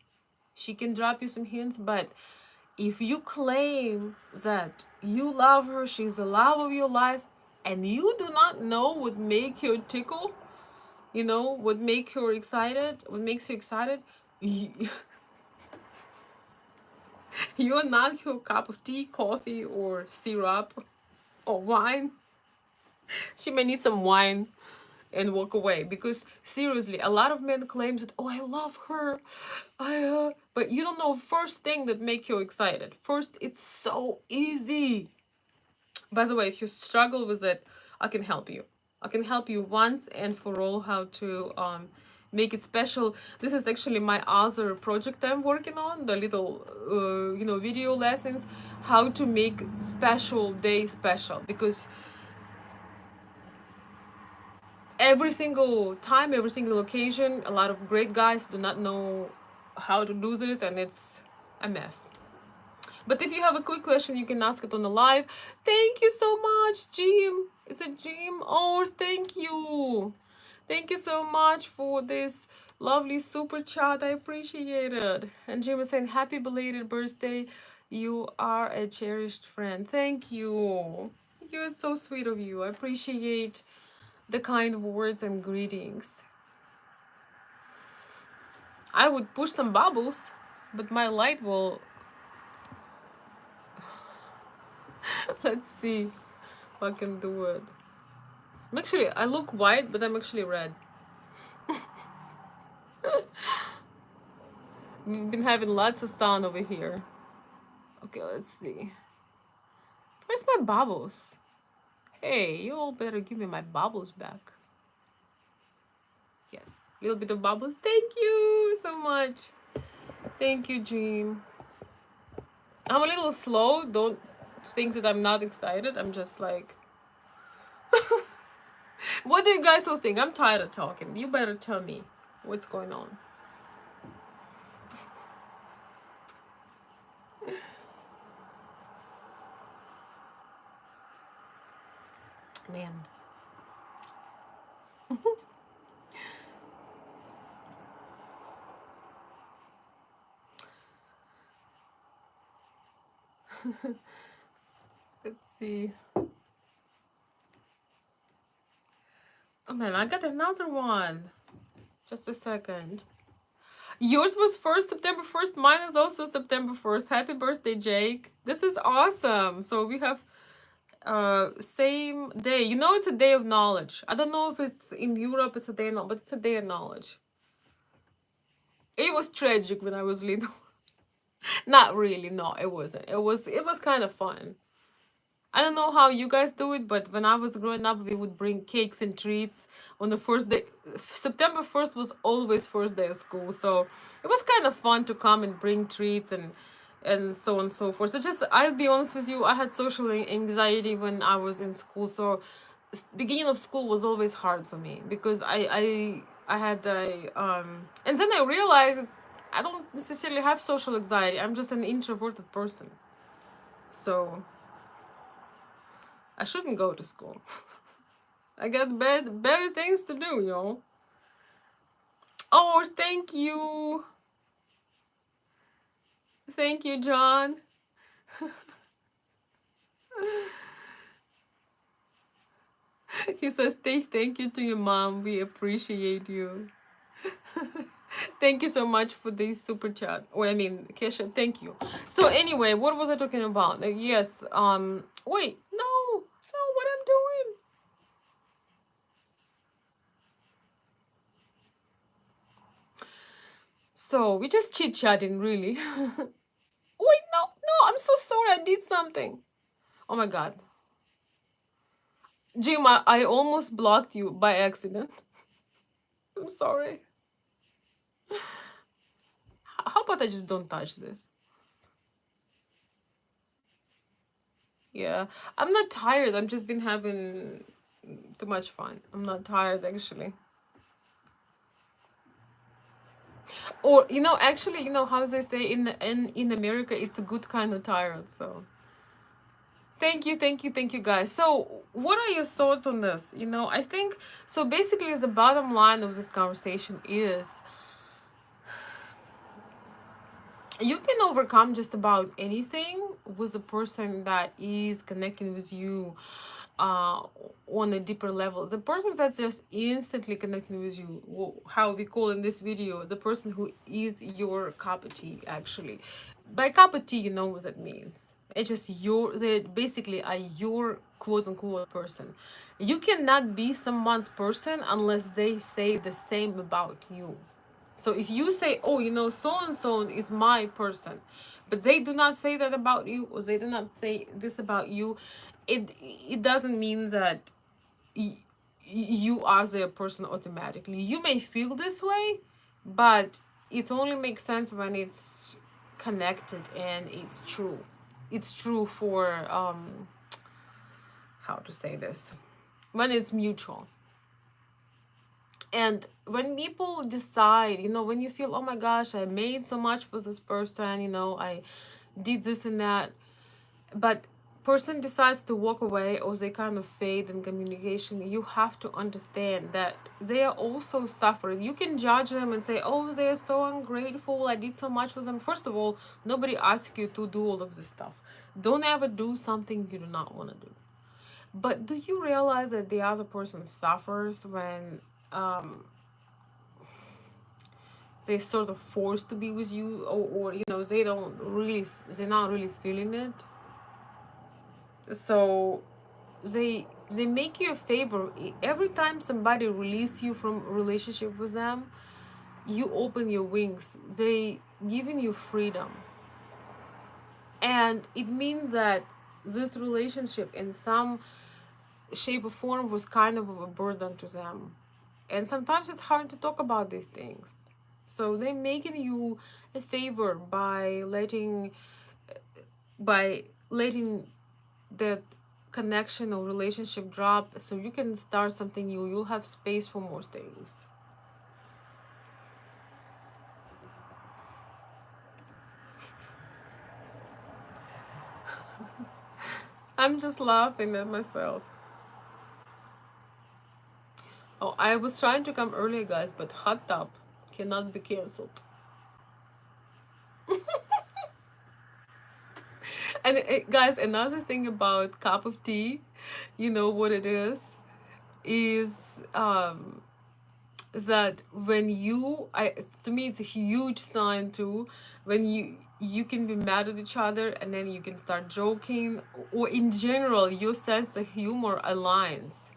She can drop you some hints, but if you claim that you love her, she's the love of your life, and you do not know what make her tickle, what make her excited, what makes you excited, you, you're not her cup of tea, coffee, or syrup, or wine. She may need some wine and walk away, because seriously, a lot of men claim that, oh, I love her, but you don't know first thing that make you excited. First, it's so easy. By the way, if you struggle with it, I can help you. I can help you once and for all how to make it special. This is actually my other project I'm working on, the little video lessons, how to make special day special, because every single time, every single occasion, a lot of great guys do not know how to do this, and it's a mess. But if you have a quick question, you can ask it on the live. Thank you so much, Jim. Is it Jim? Oh, thank you. Thank you so much for this lovely super chat. I appreciate it. And Jim is saying, happy belated birthday. You are a cherished friend. Thank you. You're so sweet of you. I appreciate the kind words and greetings. I would push some bubbles, but my light will... Let's see if I can do it. I look white, but I'm actually red. We've been having lots of sun over here. Okay, let's see. Where's my bubbles? Hey, you all better give me my bubbles back. Yes, a little bit of bubbles. Thank you so much. Thank you, Jim. I'm a little slow. Don't think that I'm not excited. I'm just like... What do you guys all think? I'm tired of talking. You better tell me what's going on. Man. Let's see. Oh man, I got another one. Just a second. Yours was September 1st. Mine is also September 1st. Happy birthday, Jake. This is awesome. So we have same day. You know, it's a day of knowledge. I don't know if it's in Europe, it's a day of knowledge, but it's a day of knowledge. It was tragic when I was little. Not really, no, it wasn't. It was kind of fun. I don't know how you guys do it, but when I was growing up, we would bring cakes and treats on the first day. September 1st was always first day of school, so it was kind of fun to come and bring treats and so on and so forth. So just, I'll be honest with you, I had social anxiety when I was in school, so beginning of school was always hard for me, because I had and then I realized I don't necessarily have social anxiety. I'm just an introverted person, so I shouldn't go to school. I got better things to do, y'all. Oh, thank you. Thank you, John. He says, Stace, thank you to your mom. We appreciate you. Thank you so much for this super chat. Or I mean, Kesha, thank you. So anyway, what was I talking about? Yes, wait, no, what I'm doing. So we just chit-chatting, really. Wait, no, I'm so sorry, I did something. Oh my god. Jim, I almost blocked you by accident. I'm sorry. How about I just don't touch this? Yeah, I'm not tired. I've just been having too much fun. I'm not tired, actually. Or actually, how they say in America, it's a good kind of tired. So thank you, thank you, thank you, guys. So what are your thoughts on this? I think so. Basically, the bottom line of this conversation is you can overcome just about anything with a person that is connecting with you uh on a deeper level. The person that's just instantly connecting with you, how we call in this video, the person who is your cup of tea. Actually, by cup of tea, you know what that means. It's just they basically are your quote unquote person. You cannot be someone's person unless they say the same about you. So if you say, oh, so and so is my person, but they do not say that about you, or they do not say this about you, it doesn't mean that y- you are their person automatically. You may feel this way, but it only makes sense when it's connected and it's true. It's true for how to say this, when it's mutual. And when people decide, when you feel, oh my gosh, I made so much for this person, I did this and that, but person decides to walk away, or they kind of fade in communication, you have to understand that they are also suffering. You can judge them and say, oh, they are so ungrateful, I did so much for them. First of all, nobody asks you to do all of this stuff. Don't ever do something you do not want to do. But do you realize that the other person suffers when they sort of forced to be with you, or they're not really feeling it. So they make you a favor. Every time somebody release you from a relationship with them, you open your wings. They giving you freedom, and it means that this relationship in some shape or form was kind of a burden to them. And sometimes it's hard to talk about these things, so they're making you a favor by letting that connection or relationship drop, so you can start something new. You'll have space for more things. I'm just laughing at myself. Oh, I was trying to come earlier, guys, but hot tub cannot be canceled. And guys, another thing about cup of tea, you know what it is that when to me it's a huge sign too, when you can be mad at each other and then you can start joking, or in general your sense of humor aligns.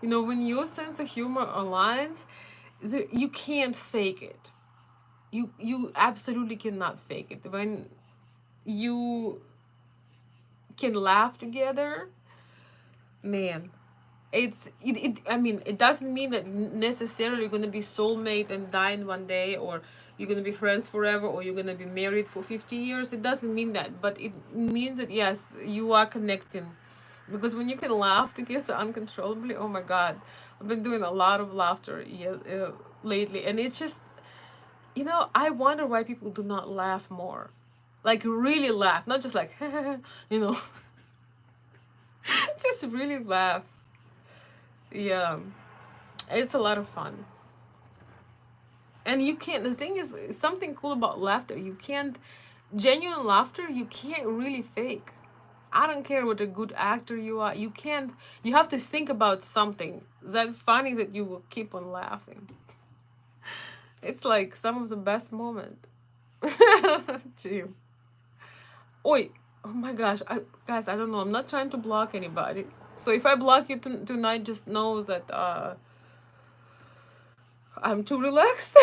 When your sense of humor aligns, you can't fake it. You absolutely cannot fake it. When you can laugh together, man, I mean, it doesn't mean that necessarily you're gonna be soulmate and die in one day, or you're gonna be friends forever, or you're gonna be married for 50 years. It doesn't mean that, but it means that yes, you are connecting. Because when you can laugh together uncontrollably, oh my god, I've been doing a lot of laughter, yeah, lately, and it's just, I wonder why people do not laugh more, like really laugh, not just like you know just really laugh. Yeah, it's a lot of fun. And you can't, the thing is, something cool about laughter, you can't, genuine laughter, you can't really fake. I don't care what a good actor you are, you can't, you have to think about something that funny that you will keep on laughing. It's like some of the best moment. Gee. Oi, oh my gosh, guys, I don't know, I'm not trying to block anybody. So if I block you tonight, just know that I'm too relaxed.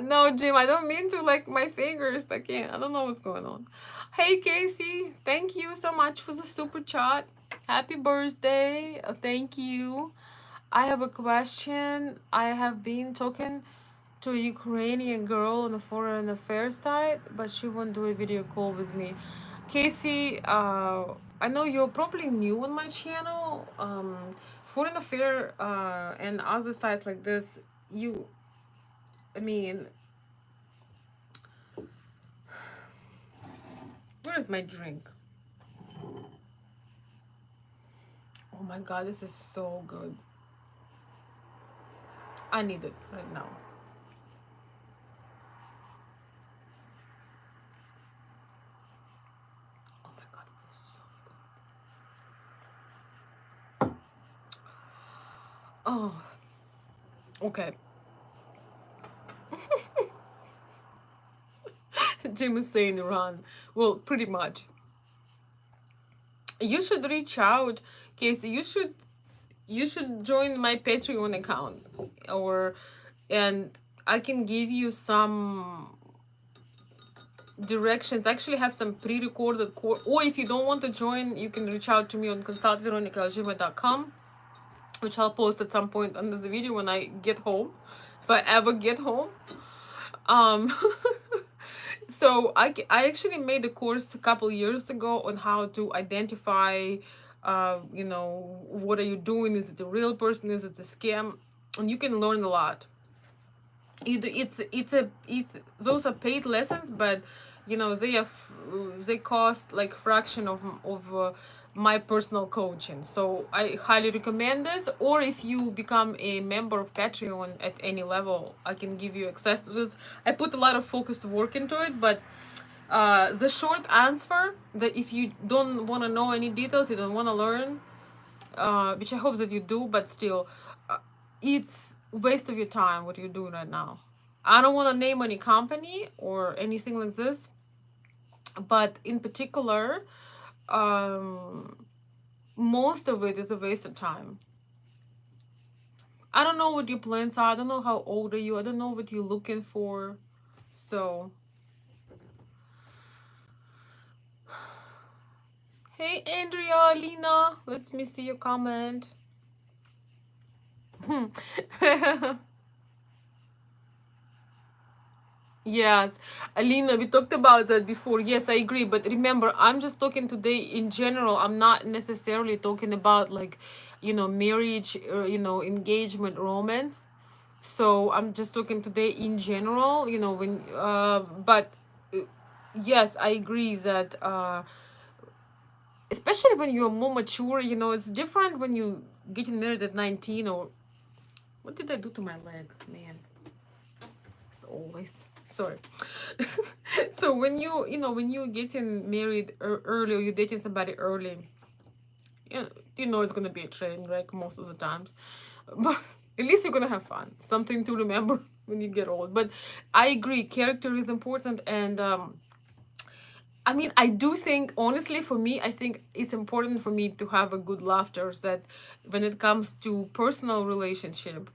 No, Jim, I don't mean to, like, my fingers. I can't. I don't know what's going on. Hey, Casey, thank you so much for the super chat. Happy birthday. Thank you. I have a question. I have been talking to a Ukrainian girl on the foreign affairs side, but she won't do a video call with me. Casey, I know you're probably new on my channel. Foreign affair and other sites like this, you I mean, Where's my drink? Oh my god, this is so good. I need it right now. Oh my god, this is so good. Oh, okay. Jim is saying run. Well, pretty much. You should reach out, Casey. You should join my Patreon account, or and I can give you some directions. I actually have some pre-recorded or if you don't want to join, you can reach out to me on consultveronica@gmail.com, which I'll post at some point under the video when I get home, if I ever get home. Um, so I actually made a course a couple years ago on how to identify, you know, what are you doing? Is it a real person? Is it a scam? And you can learn a lot. It's those are paid lessons, but you know they cost like fraction of my personal coaching. So I highly recommend this. Or if you become a member of Patreon at any level, I can give you access to this. I put a lot of focused work into it, but the short answer that if you don't want to know any details, you don't want to learn, which I hope that you do, but still, it's waste of your time what you're doing right now. I don't want to name any company or anything like this, but in particular, um, most of it is a waste of time. I don't know what your plans are. I don't know how old are you. I don't know what you're looking for. So, hey Andrea, Lena, let me see your comment. Yes, Alina, we talked about that before. Yes, I agree. But remember, I'm just talking today in general. I'm not necessarily talking about like, you know, marriage or, you know, engagement, romance. So I'm just talking today in general, you know, but uh, yes, I agree that, especially when you're more mature, you know, it's different when you getting married at 19 or, what did I do to my leg, man? As always, sorry. So when you know when you're getting married early, or you're dating somebody early, you know it's gonna be a train wreck most of the times, but at least you're gonna have fun, something to remember when you get old. But I agree, character is important. And I mean, I do think, honestly, for me, I think it's important for me to have a good laughter, that when it comes to personal relationship,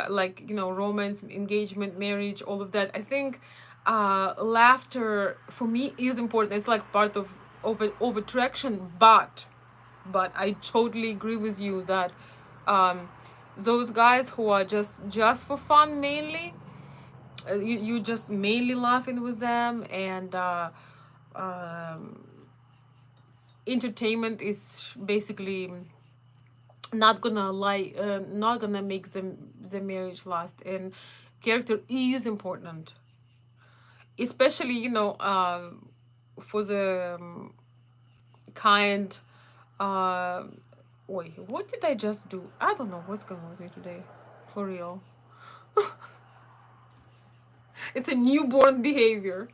like, you know, romance, engagement, marriage, all of that, I think laughter for me is important. It's like part of attraction, but I totally agree with you that um, those guys who are just for fun mainly, you just mainly laughing with them, and um, entertainment is basically not gonna make the marriage last. And character is important, especially, you know, for the kind. Uh, wait, what did I just do? I don't know what's going on with me today, for real. It's a newborn behavior.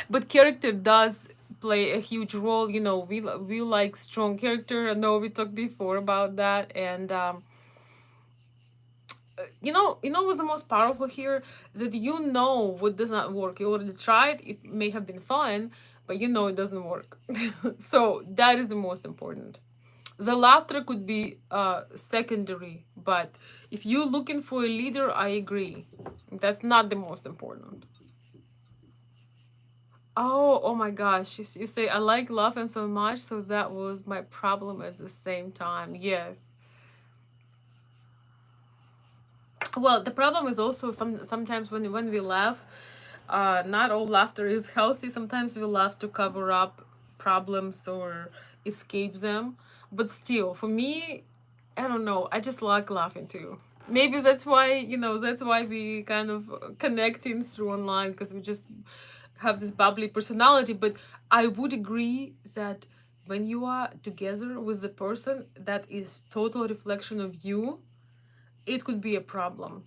But character does play a huge role. You know, we like strong character. I know we talked before about that. And you know what's the most powerful here is that you know what does not work. You already tried. It may have been fun, but you know it doesn't work. So that is the most important. The laughter could be secondary, but if you're looking for a leader, I agree. That's not the most important. Oh my gosh. You say I like laughing so much, so that was my problem at the same time. Yes. Well, the problem is also sometimes when we laugh, not all laughter is healthy. Sometimes we laugh to cover up problems or escape them. But still, for me, I don't know. I just like laughing too. Maybe that's why, you know, that's why we kind of connecting through online, because we just have this bubbly personality, but I would agree that when you are together with the person that is total reflection of you, it could be a problem.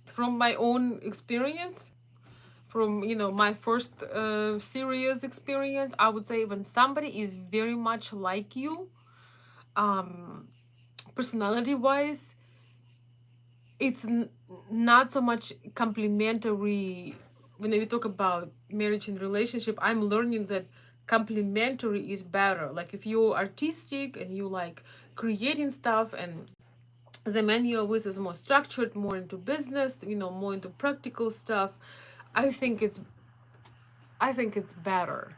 From my own experience, from my first serious experience, I would say when somebody is very much like you, um, personality wise, it's not so much complementary. When we talk about marriage and relationship, I'm learning that complementary is better. Like if you're artistic and you like creating stuff, and the man you're with is more structured, more into business, more into practical stuff, i think it's I think it's better.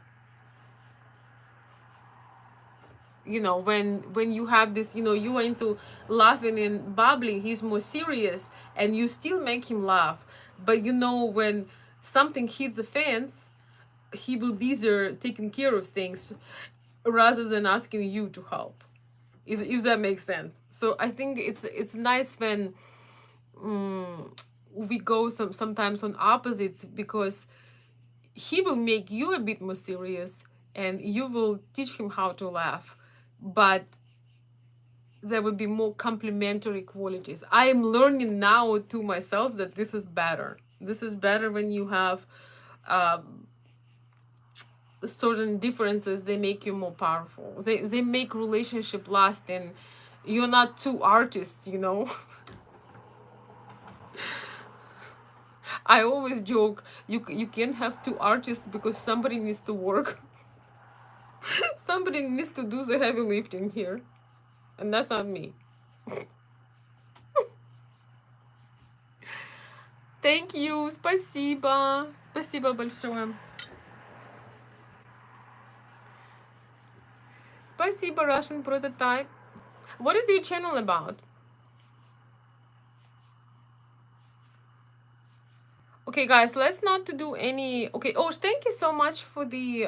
When you have this, you are into laughing and babbling, he's more serious, and you still make him laugh. But when something hits the fence, he will be there taking care of things rather than asking you to help, if that makes sense. So I think it's nice when we go sometimes on opposites, because he will make you a bit more serious and you will teach him how to laugh, but there will be more complementary qualities. I am learning now to myself that this is better. This is better when you have certain differences. They make you more powerful. They make relationship last, and you're not two artists. I always joke, you can't have two artists because somebody needs to work. Somebody needs to do the heavy lifting here, and that's not me. Thank you, спасибо, спасибо большое. Спасибо, Russian prototype. What is your channel about? Okay, guys, let's not to do any. Okay. Oh, thank you so much for the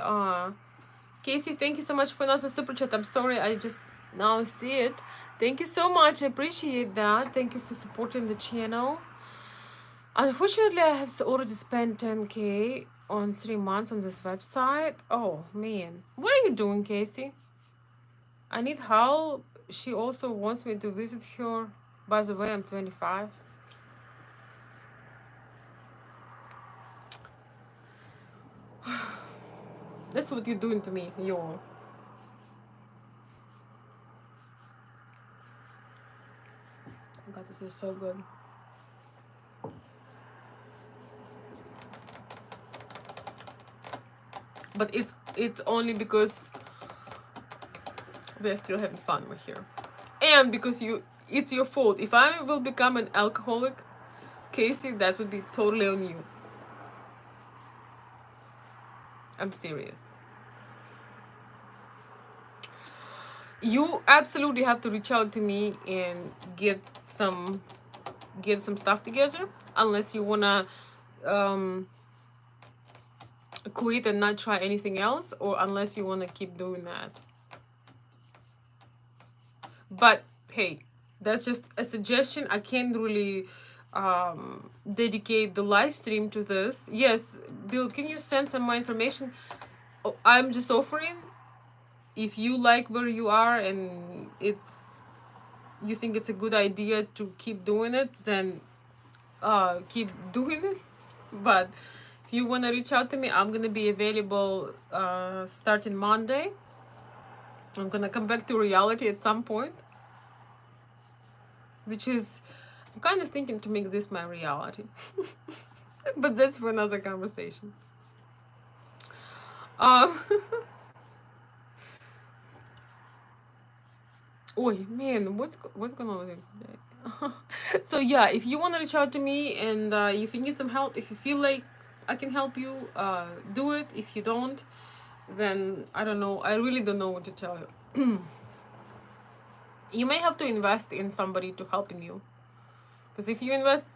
Casey. Thank you so much for another super chat. I'm sorry, I just now see it. Thank you so much. I appreciate that. Thank you for supporting the channel. Unfortunately, I have already spent 10K on 3 months on this website. Oh man, what are you doing, Casey? I need help. She also wants me to visit her. By the way, I'm 25. That's what you're doing to me, yo. Oh God, this is so good. But it's only because they're still having fun with here, and because it's your fault. If I will become an alcoholic, Casey, that would be totally on you. I'm serious. You absolutely have to reach out to me and get some stuff together, unless you wanna quit and not try anything else, or unless you wanna keep doing that. But hey, that's just a suggestion. I can't really dedicate the live stream to this. Yes, Bill, can you send some more information? Oh, I'm just offering, if you like where you are and you think it's a good idea to keep doing it, then keep doing it. But if you want to reach out to me, I'm gonna be available starting Monday. I'm gonna come back to reality at some point, which is, I'm kind of thinking to make this my reality. But that's for another conversation. Um, oh man, what's going on with it today? So yeah, if you want to reach out to me, and if you need some help, if you feel like I can help you, do it. If you don't, then I don't know. I really don't know what to tell you. You may have to invest in somebody to helping you, because if you invest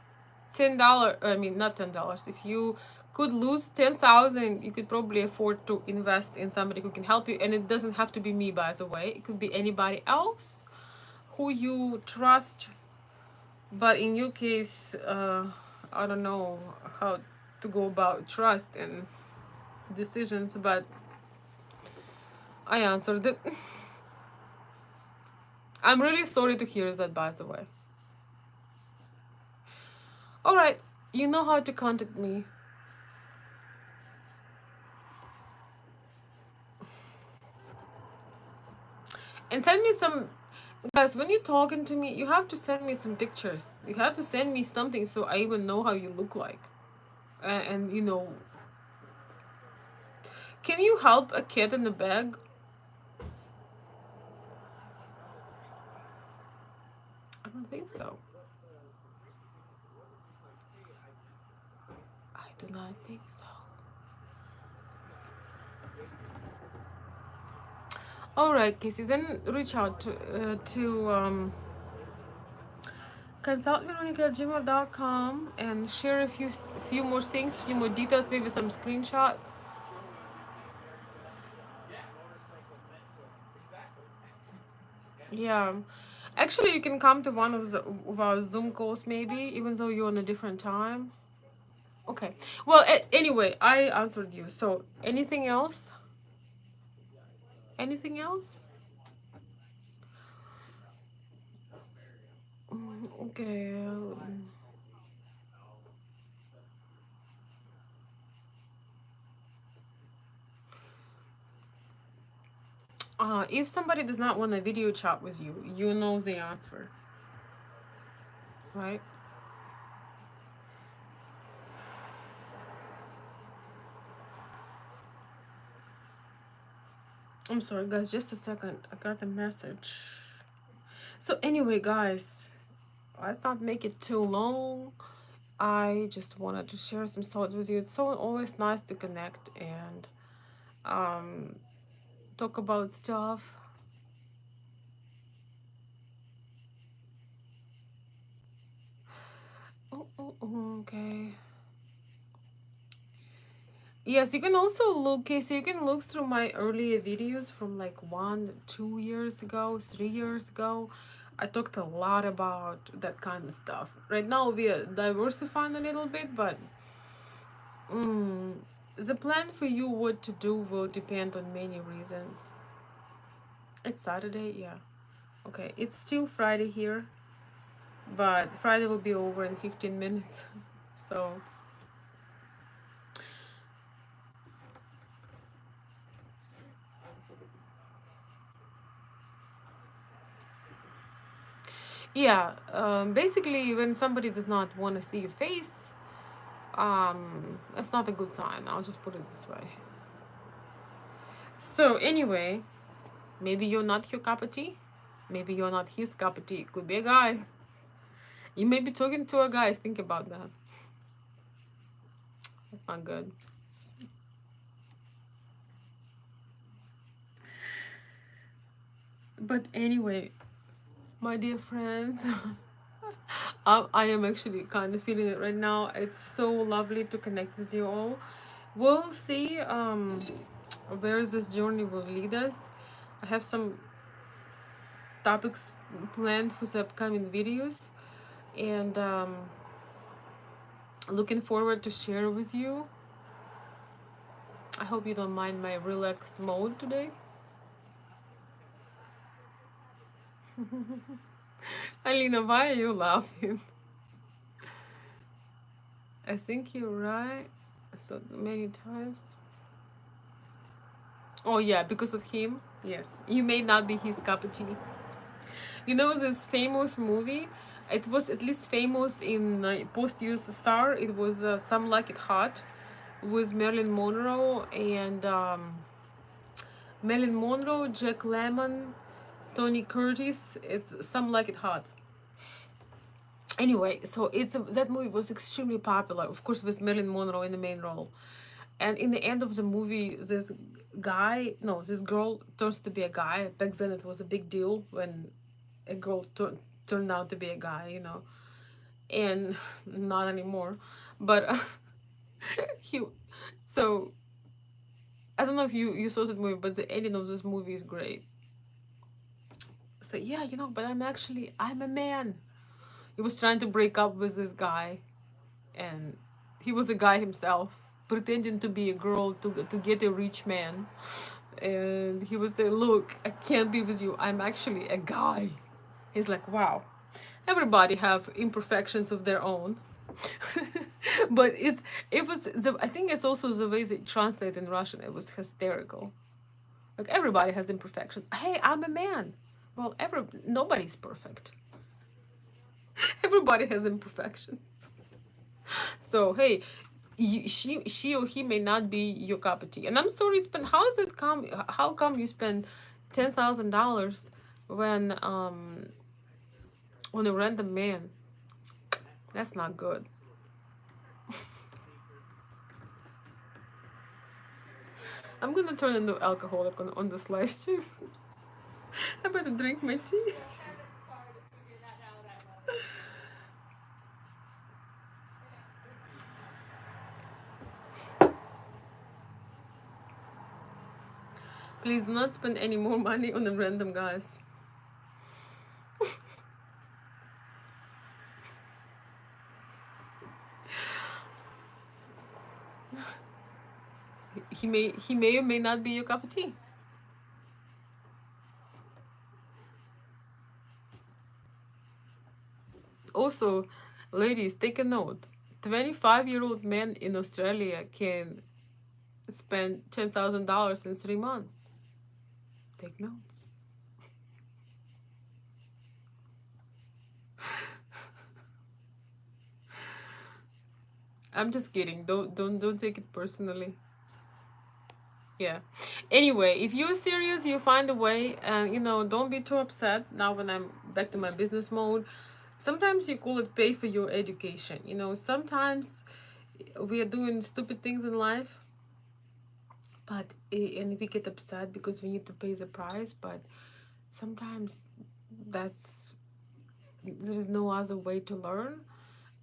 $10, I mean not $10. If you could lose 10,000, you could probably afford to invest in somebody who can help you, and it doesn't have to be me, by the way. It could be anybody else who you trust. But in your case, I don't know how to go about trust and decisions, but I answered it. I'm really sorry to hear that, by the way. Alright, you know how to contact me. And send me some, guys, when you're talking to me, you have to send me some pictures. You have to send me something so I even know how you look like. And you know, can you help a cat in the bag? I don't think so. I do not think so. Alright, Casey, then reach out to consultveronica@gmail.com and share a few more things, few more details, maybe some screenshots. Yeah. Actually, you can come to one of our Zoom calls, maybe, even though you're on a different time. Okay. Well, anyway, I answered you. So, anything else? Anything else? Okay. If somebody does not want a video chat with you, you know the answer, right? I'm sorry, guys. Just a second. I got a message. So anyway, guys, let's not make it too long. I just wanted to share some thoughts with you. It's so always nice to connect and um, talk about stuff. Okay. Yes, you can also look, Casey, you can look through my earlier videos from like 2 years ago, 3 years ago. I talked a lot about that kind of stuff. Right now we are diversifying a little bit, but mm, the plan for you what to do will depend on many reasons. It's Saturday, yeah. Okay, it's still Friday here, but Friday will be over in 15 minutes. So, yeah, basically, when somebody does not want to see your face, it's not a good sign. I'll just put it this way. So, anyway, maybe you're not your cup of tea. Maybe you're not his cup of tea. It could be a guy. You may be talking to a guy. Think about that. That's not good. But anyway, my dear friends, I am actually kind of feeling it right now. It's so lovely to connect with you all. We'll see where this journey will lead us. I have some topics planned for the upcoming videos, and looking forward to share with you. I hope you don't mind my relaxed mode today. Alina, why are you laughing? I think you're right so many times. Oh yeah, because of him. Yes, you may not be his cup of tea. You know this famous movie? It was at least famous in post-USSR. It was Some Like It Hot with Marilyn Monroe, Jack Lemmon, Tony Curtis. It's Some Like It Hot. Anyway, so that movie was extremely popular, of course, with Marilyn Monroe in the main role. And in the end of the movie, this girl turns to be a guy. Back then, it was a big deal when a girl turned out to be a guy, and not anymore. But he, so I don't know if you saw that movie, but the ending of this movie is great. So yeah, but I'm a man. He was trying to break up with this guy, and He was a guy himself, pretending to be a girl to get a rich man. And he would say, "Look, I can't be with you. I'm actually a guy." He's like, wow. Everybody have imperfections of their own. But I think it's also the way they translate in Russian. It was hysterical. Like everybody has imperfections. Hey, I'm a man. Well, nobody's perfect. Everybody has imperfections. So hey, she or he may not be your cup of tea. And I'm sorry, how come you spend $10,000 when on a random man? That's not good. I'm gonna turn into alcoholic on this live stream. I better drink my tea. Please do not spend any more money on the random guys. He may or may not be your cup of tea. Also, ladies, take a note. 25-year-old man in Australia can spend $10,000 in 3 months. Take notes. I'm just kidding. Don't take it personally. Yeah. Anyway, if you're serious, you find a way, and don't be too upset. Now when I'm back to my business mode, sometimes you call it pay for your education. Sometimes we are doing stupid things in life, but and we get upset because we need to pay the price, but sometimes that's there is no other way to learn,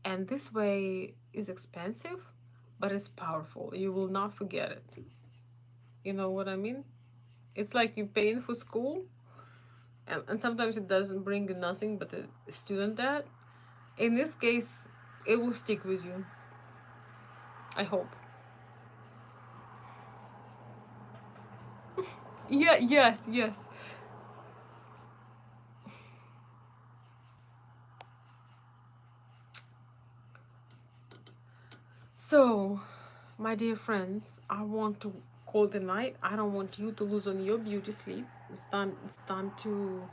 and this way is expensive, but it's powerful. You will not forget it. You know what I mean? It's like you paying for school, and sometimes it doesn't bring you nothing but a student debt. In this case, it will stick with you. I hope. Yeah, yes, yes. So, my dear friends, I want to call the night. I don't want you to lose on your beauty sleep. It's time to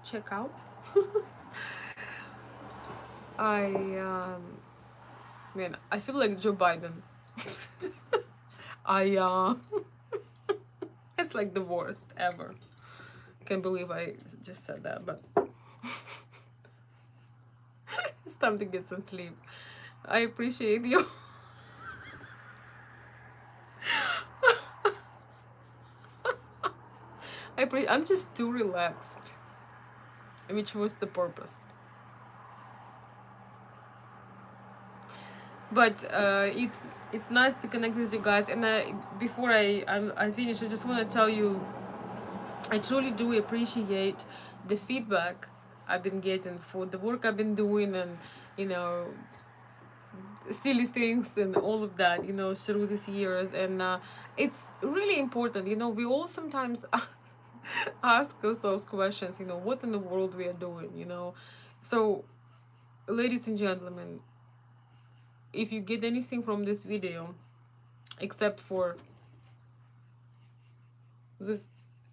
check out. I man, I feel like Joe Biden. I it's like the worst ever. Can't believe I just said that, but it's time to get some sleep. I appreciate you. I'm just too relaxed, which was the purpose. But it's nice to connect with you guys. And before I finish, I just want to tell you, I truly do appreciate the feedback I've been getting for the work I've been doing, and you know silly things and all of that, through these years. And it's really important. We all sometimes ask ourselves questions, what in the world we are doing, so ladies and gentlemen, if you get anything from this video, except for this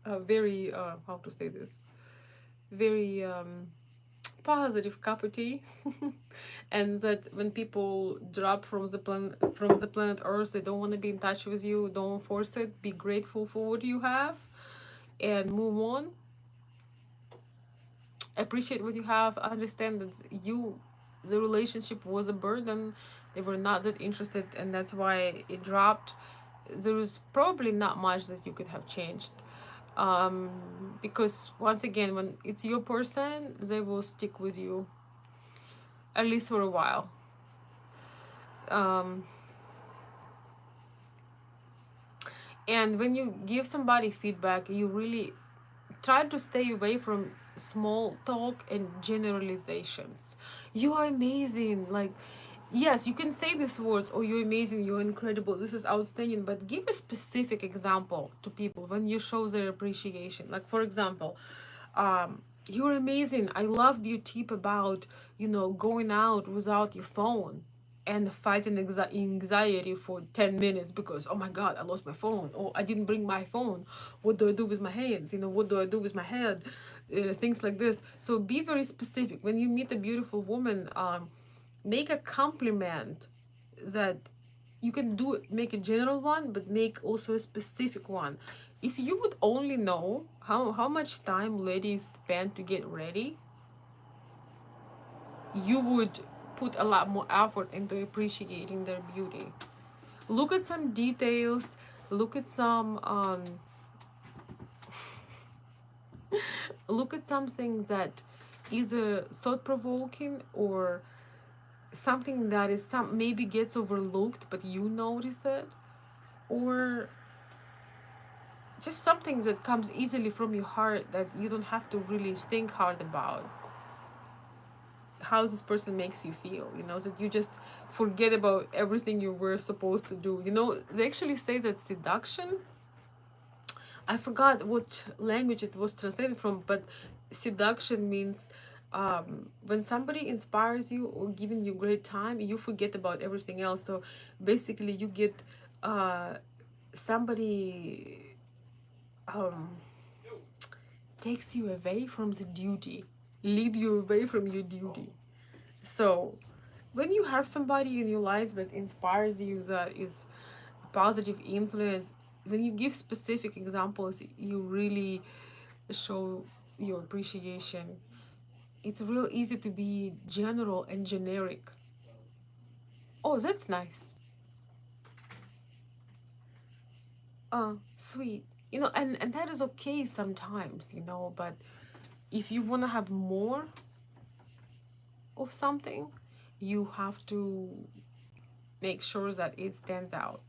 very how to say this, very positive cup of tea, and that when people drop from the planet Earth, they don't want to be in touch with you. Don't force it. Be grateful for what you have and move on. Appreciate what you have. Understand that the relationship was a burden. They were not that interested, and that's why it dropped. There is probably not much that you could have changed, um, because once again, when it's your person, they will stick with you at least for a while. um, and when you give somebody feedback, you really try to stay away from small talk and generalizations. You are amazing, like Yes, you can say these words, oh, you're amazing, you're incredible, this is outstanding, but give a specific example to people when you show their appreciation. Like, for example, you're amazing. I loved your tip about, going out without your phone and fighting anxiety for 10 minutes because, oh my God, I lost my phone. Or I didn't bring my phone. What do I do with my hands? What do I do with my head? Things like this. So be very specific. When you meet a beautiful woman, make a compliment that you can do, make a general one, but make also a specific one. If you would only know how much time ladies spend to get ready, you would put a lot more effort into appreciating their beauty. Look at some details, look at some look at some things that either thought-provoking or something that is some maybe gets overlooked but you notice it, or just something that comes easily from your heart that you don't have to really think hard about how this person makes you feel, that you just forget about everything you were supposed to do. They actually say that seduction, I forgot what language it was translated from, but seduction means when somebody inspires you or giving you great time, you forget about everything else. So basically you get uh, somebody um, takes you away from the duty, lead you away from your duty. So when you have somebody in your life that inspires you, that is a positive influence, when you give specific examples, you really show your appreciation. It's real easy to be general and generic. Oh, that's nice. Sweet. And that is okay sometimes, but if you want to have more of something, you have to make sure that it stands out.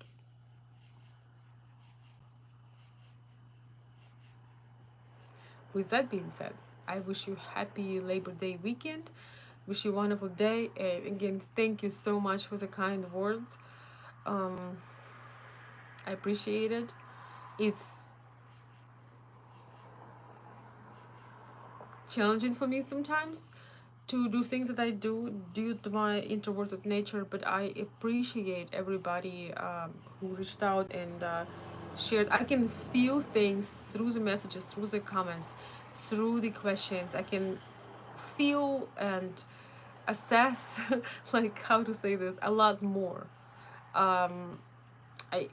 With that being said, I wish you happy Labor Day weekend. Wish you a wonderful day. And again, thank you so much for the kind words. I appreciate it. It's challenging for me sometimes to do things that I do due to my introverted nature, but I appreciate everybody who reached out and shared. I can feel things through the messages, through the comments, through the questions. I can feel and assess, like, how to say this, a lot more. I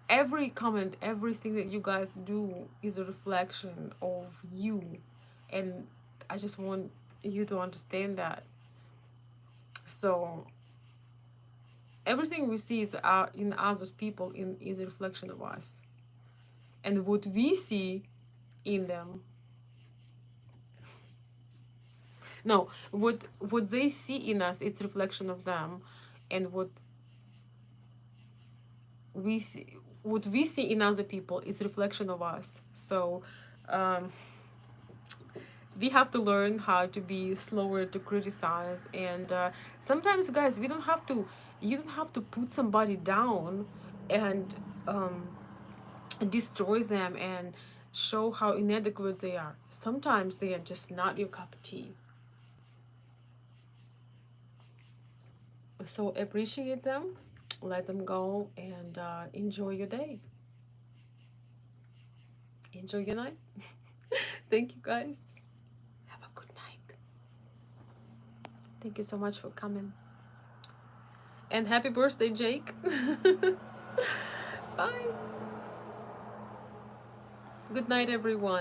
Every comment, everything that you guys do is a reflection of you, and I just want you to understand that. So everything we see is in others people is a reflection of us, and what we see in them, no, what they see in us, it's reflection of them, and we see what we see in other people is reflection of us. So um, we have to learn how to be slower to criticize, and sometimes, guys, we don't have to you don't have to put somebody down and destroy them and show how inadequate they are. Sometimes they are just not your cup of tea. So appreciate them, let them go, and enjoy your day, enjoy your night. Thank you, guys. Have a good night. Thank you so much for coming, and happy birthday, Jake. Bye. Good night, everyone.